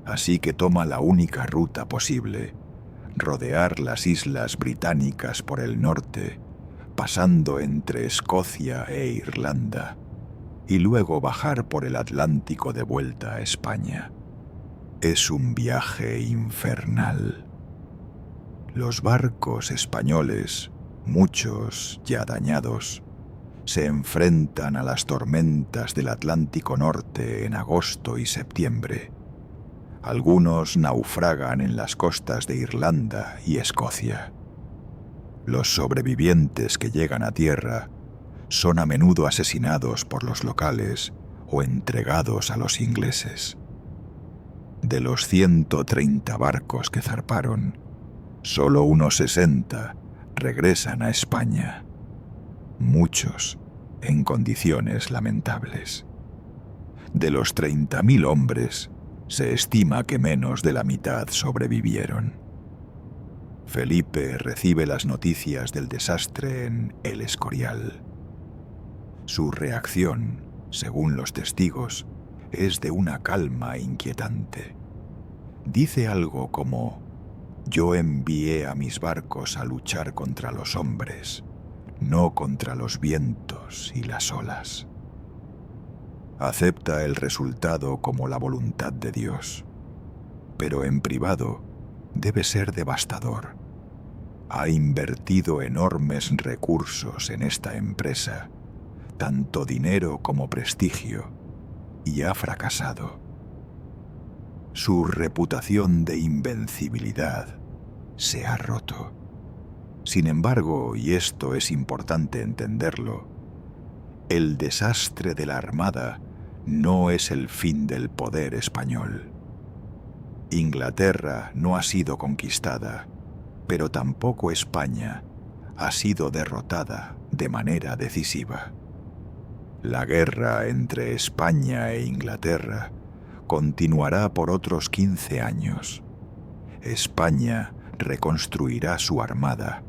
así que toma la única ruta posible: rodear las islas británicas por el norte, pasando entre Escocia e Irlanda, y luego bajar por el Atlántico de vuelta a España. Es un viaje infernal. Los barcos españoles, muchos ya dañados, se enfrentan a las tormentas del Atlántico Norte en agosto y septiembre. Algunos naufragan en las costas de Irlanda y Escocia. Los sobrevivientes que llegan a tierra son a menudo asesinados por los locales o entregados a los ingleses. De los 130 barcos que zarparon, solo unos 60 regresan a España, muchos en condiciones lamentables. De los 30.000 hombres, se estima que menos de la mitad sobrevivieron. Felipe recibe las noticias del desastre en El Escorial. Su reacción, según los testigos, es de una calma inquietante. Dice algo como: «Yo envié a mis barcos a luchar contra los hombres, no contra los vientos y las olas». Acepta el resultado como la voluntad de Dios, pero en privado debe ser devastador. Ha invertido enormes recursos en esta empresa, tanto dinero como prestigio, y ha fracasado. Su reputación de invencibilidad se ha roto. Sin embargo, y esto es importante entenderlo, el desastre de la Armada no es el fin del poder español. Inglaterra no ha sido conquistada, pero tampoco España ha sido derrotada de manera decisiva. La guerra entre España e Inglaterra continuará por otros 15 años. España reconstruirá su armada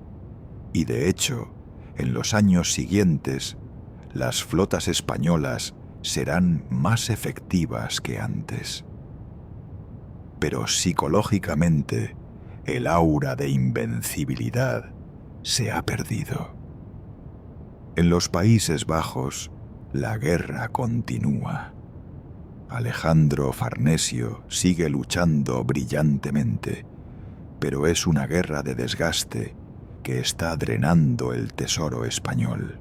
y, de hecho, en los años siguientes, las flotas españolas serán más efectivas que antes. Pero psicológicamente, el aura de invencibilidad se ha perdido. En los Países Bajos, la guerra continúa. Alejandro Farnesio sigue luchando brillantemente, pero es una guerra de desgaste que está drenando el tesoro español.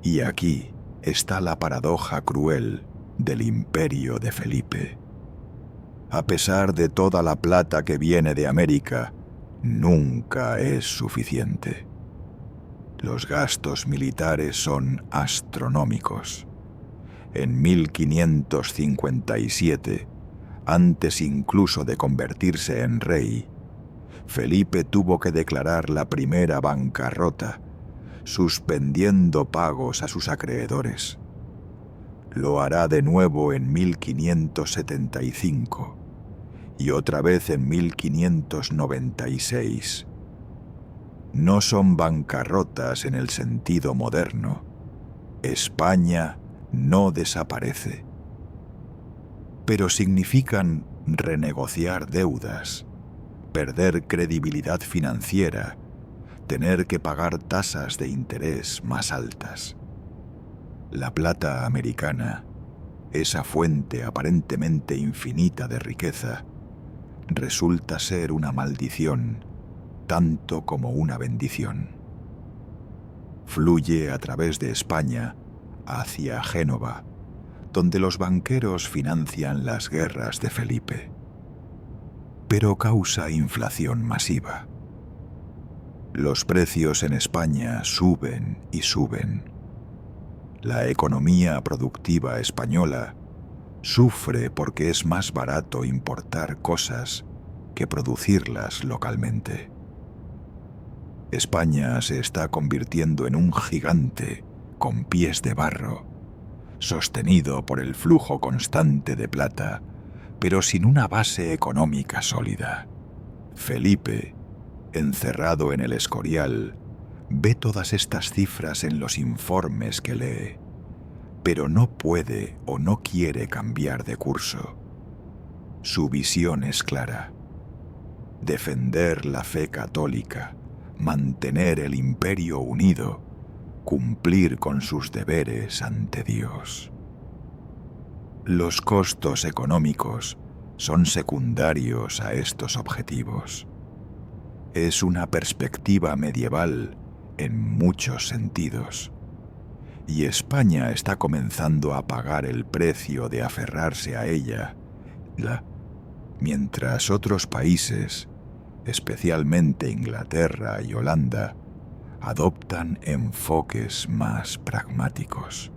Y aquí está la paradoja cruel del imperio de Felipe. A pesar de toda la plata que viene de América, nunca es suficiente. Los gastos militares son astronómicos. En 1557, antes incluso de convertirse en rey, Felipe tuvo que declarar la primera bancarrota, suspendiendo pagos a sus acreedores. Lo hará de nuevo en 1575 y otra vez en 1596. No son bancarrotas en el sentido moderno. España no desaparece. Pero significan renegociar deudas, perder credibilidad financiera, tener que pagar tasas de interés más altas. La plata americana, esa fuente aparentemente infinita de riqueza, resulta ser una maldición tanto como una bendición. Fluye a través de España hacia Génova, donde los banqueros financian las guerras de Felipe. Pero causa inflación masiva. Los precios en España suben y suben. La economía productiva española sufre porque es más barato importar cosas que producirlas localmente. España se está convirtiendo en un gigante con pies de barro, sostenido por el flujo constante de plata, pero sin una base económica sólida. Felipe, encerrado en el Escorial, ve todas estas cifras en los informes que lee, pero no puede o no quiere cambiar de curso. Su visión es clara: defender la fe católica, mantener el imperio unido, cumplir con sus deberes ante Dios. Los costos económicos son secundarios a estos objetivos. Es una perspectiva medieval en muchos sentidos, y España está comenzando a pagar el precio de aferrarse a ella, mientras otros países, especialmente Inglaterra y Holanda, adoptan enfoques más pragmáticos.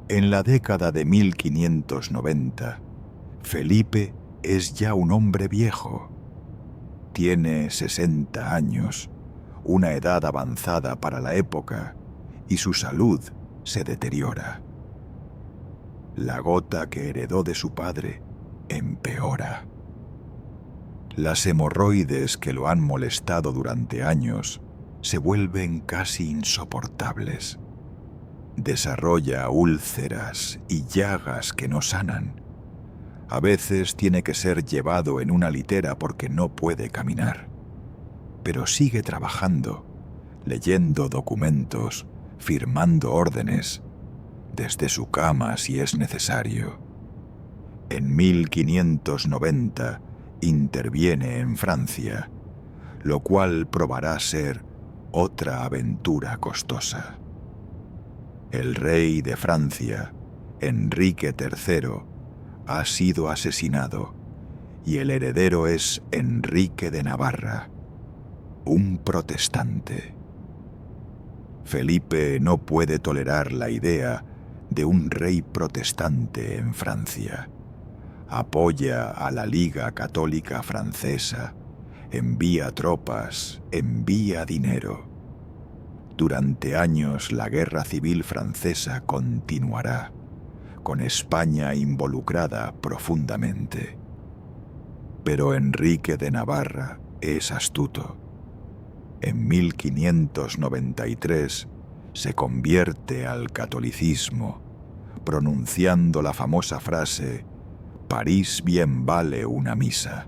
En la década de 1590, Felipe es ya un hombre viejo. Tiene 60 años, una edad avanzada para la época, y su salud se deteriora. La gota que heredó de su padre empeora. Las hemorroides que lo han molestado durante años se vuelven casi insoportables. Desarrolla úlceras y llagas que no sanan. A veces tiene que ser llevado en una litera porque no puede caminar. Pero sigue trabajando, leyendo documentos, firmando órdenes, desde su cama si es necesario. En 1590 interviene en Francia, lo cual probará ser otra aventura costosa. El rey de Francia, Enrique III, ha sido asesinado y el heredero es Enrique de Navarra, un protestante. Felipe no puede tolerar la idea de un rey protestante en Francia. Apoya a la Liga Católica Francesa, envía tropas, envía dinero. Durante años la guerra civil francesa continuará, con España involucrada profundamente. Pero Enrique de Navarra es astuto. En 1593 se convierte al catolicismo, pronunciando la famosa frase «París bien vale una misa»,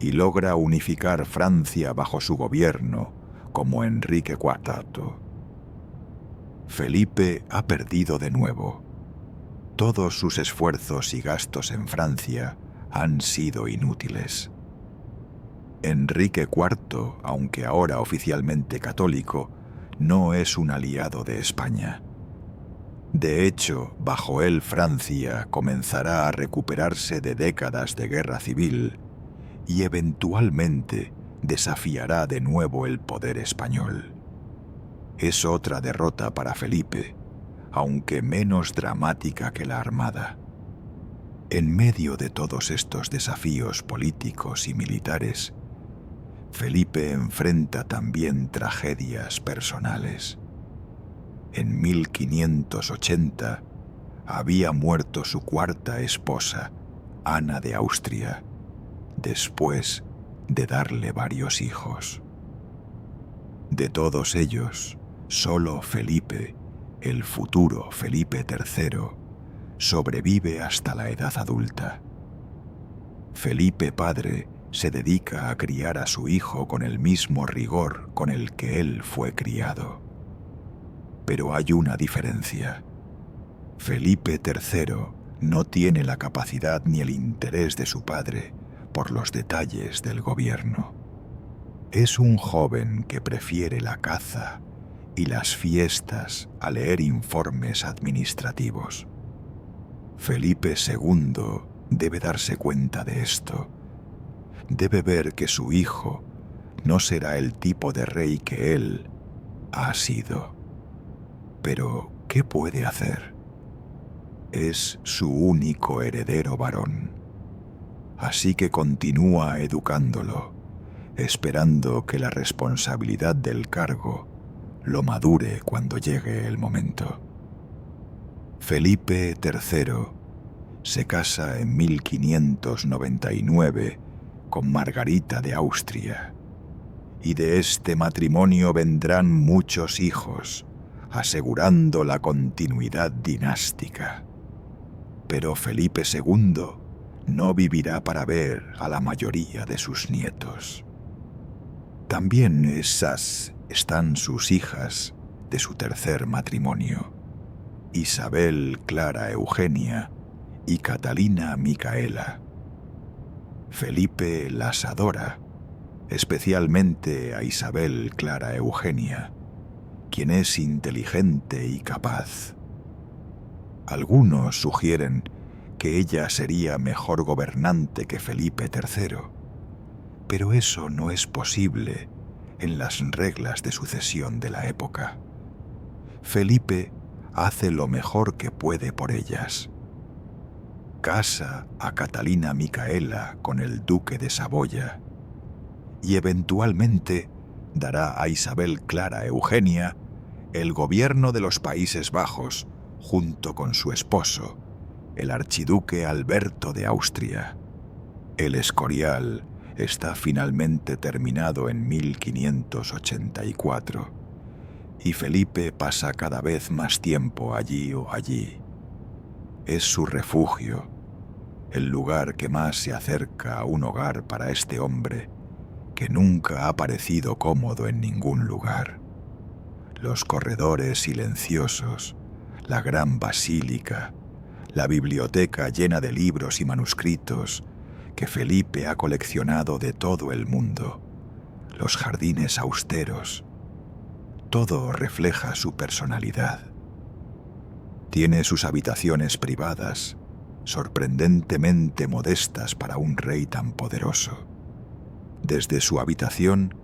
y logra unificar Francia bajo su gobierno como Enrique IV. Felipe ha perdido de nuevo. Todos sus esfuerzos y gastos en Francia han sido inútiles. Enrique IV, aunque ahora oficialmente católico, no es un aliado de España. De hecho, bajo él Francia comenzará a recuperarse de décadas de guerra civil y eventualmente desafiará de nuevo el poder español. Es otra derrota para Felipe, aunque menos dramática que la Armada. En medio de todos estos desafíos políticos y militares, Felipe enfrenta también tragedias personales. En 1580 había muerto su cuarta esposa, Ana de Austria, después de darle varios hijos. De todos ellos, solo Felipe, el futuro Felipe III, sobrevive hasta la edad adulta. Felipe padre se dedica a criar a su hijo con el mismo rigor con el que él fue criado. Pero hay una diferencia. Felipe III no tiene la capacidad ni el interés de su padre por los detalles del gobierno. Es un joven que prefiere la caza y las fiestas a leer informes administrativos. Felipe II debe darse cuenta de esto. Debe ver que su hijo no será el tipo de rey que él ha sido. Pero, ¿qué puede hacer? Es su único heredero varón. Así que continúa educándolo, esperando que la responsabilidad del cargo lo madure cuando llegue el momento. Felipe III se casa en 1599 con Margarita de Austria, y de este matrimonio vendrán muchos hijos, asegurando la continuidad dinástica. Pero Felipe II no vivirá para ver a la mayoría de sus nietos. También esas están sus hijas de su tercer matrimonio, Isabel Clara Eugenia y Catalina Micaela. Felipe las adora, especialmente a Isabel Clara Eugenia, quien es inteligente y capaz. Algunos sugieren que ella sería mejor gobernante que Felipe III, pero eso no es posible en las reglas de sucesión de la época. Felipe hace lo mejor que puede por ellas. Casa a Catalina Micaela con el duque de Saboya y eventualmente dará a Isabel Clara Eugenia el gobierno de los Países Bajos junto con su esposo, el archiduque Alberto de Austria. El Escorial está finalmente terminado en 1584 y Felipe pasa cada vez más tiempo allí o allí. Es su refugio, el lugar que más se acerca a un hogar para este hombre que nunca ha parecido cómodo en ningún lugar. Los corredores silenciosos, la gran basílica, la biblioteca llena de libros y manuscritos que Felipe ha coleccionado de todo el mundo, los jardines austeros, todo refleja su personalidad. Tiene sus habitaciones privadas, sorprendentemente modestas para un rey tan poderoso. Desde su habitación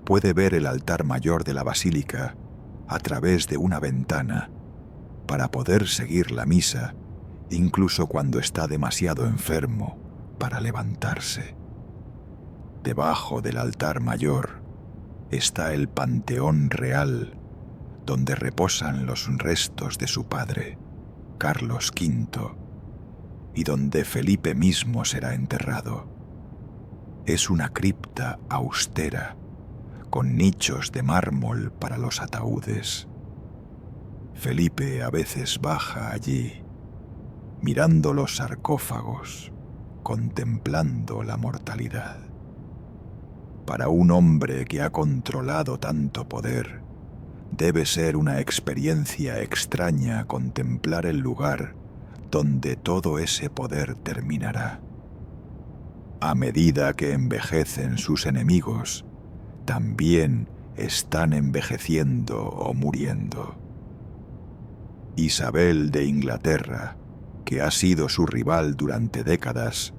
puede ver el altar mayor de la basílica a través de una ventana para poder seguir la misa, incluso cuando está demasiado enfermo para levantarse. Debajo del altar mayor está el Panteón Real, donde reposan los restos de su padre, Carlos V, y donde Felipe mismo será enterrado. Es una cripta austera, con nichos de mármol para los ataúdes. Felipe a veces baja allí, mirando los sarcófagos, contemplando la mortalidad. Para un hombre que ha controlado tanto poder, debe ser una experiencia extraña contemplar el lugar donde todo ese poder terminará. A medida que envejecen sus enemigos, también están envejeciendo o muriendo. Isabel de Inglaterra, que ha sido su rival durante décadas,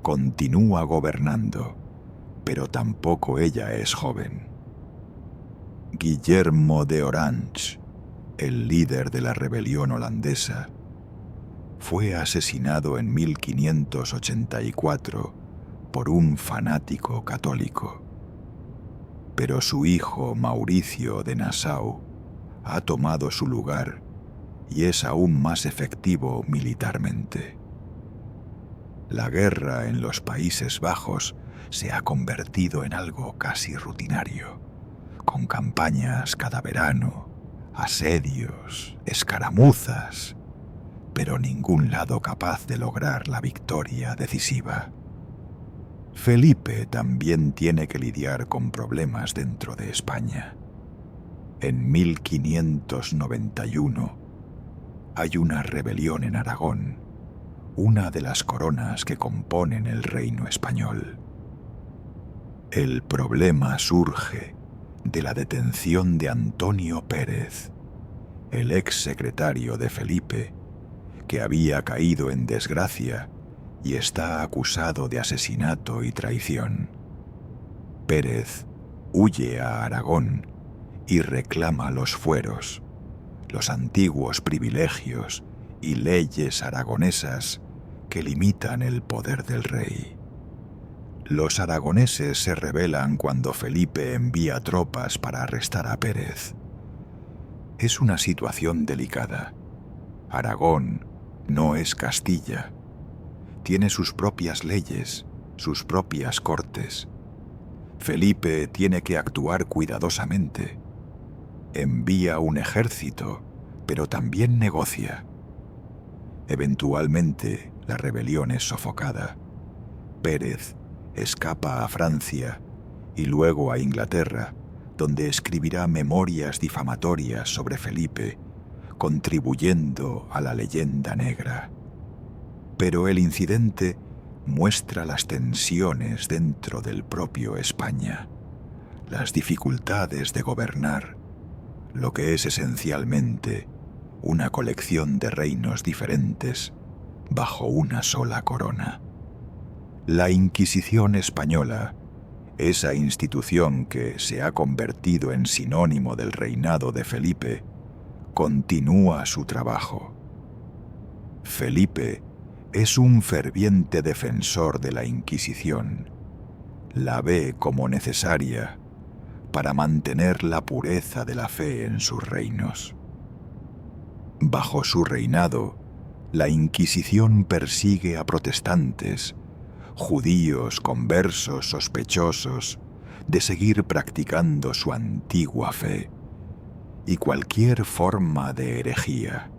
continúa gobernando, pero tampoco ella es joven. Guillermo de Orange, el líder de la rebelión holandesa, fue asesinado en 1584 por un fanático católico. Pero su hijo Mauricio de Nassau ha tomado su lugar y es aún más efectivo militarmente. La guerra en los Países Bajos se ha convertido en algo casi rutinario, con campañas cada verano, asedios, escaramuzas, pero ningún lado capaz de lograr la victoria decisiva. Felipe también tiene que lidiar con problemas dentro de España. En 1591 hay una rebelión en Aragón, una de las coronas que componen el reino español. El problema surge de la detención de Antonio Pérez, el ex secretario de Felipe, que había caído en desgracia y está acusado de asesinato y traición. Pérez huye a Aragón y reclama los fueros, los antiguos privilegios y leyes aragonesas que limitan el poder del rey. Los aragoneses se rebelan cuando Felipe envía tropas para arrestar a Pérez. Es una situación delicada. Aragón no es Castilla. Tiene sus propias leyes, sus propias cortes. Felipe tiene que actuar cuidadosamente. Envía un ejército, pero también negocia. Eventualmente, la rebelión es sofocada. Pérez escapa a Francia y luego a Inglaterra, donde escribirá memorias difamatorias sobre Felipe, contribuyendo a la leyenda negra. Pero el incidente muestra las tensiones dentro del propio España, las dificultades de gobernar, lo que es esencialmente una colección de reinos diferentes bajo una sola corona. La Inquisición española, esa institución que se ha convertido en sinónimo del reinado de Felipe, continúa su trabajo. Felipe es un ferviente defensor de la Inquisición. La ve como necesaria para mantener la pureza de la fe en sus reinos. Bajo su reinado, la Inquisición persigue a protestantes, judíos conversos sospechosos de seguir practicando su antigua fe, y cualquier forma de herejía.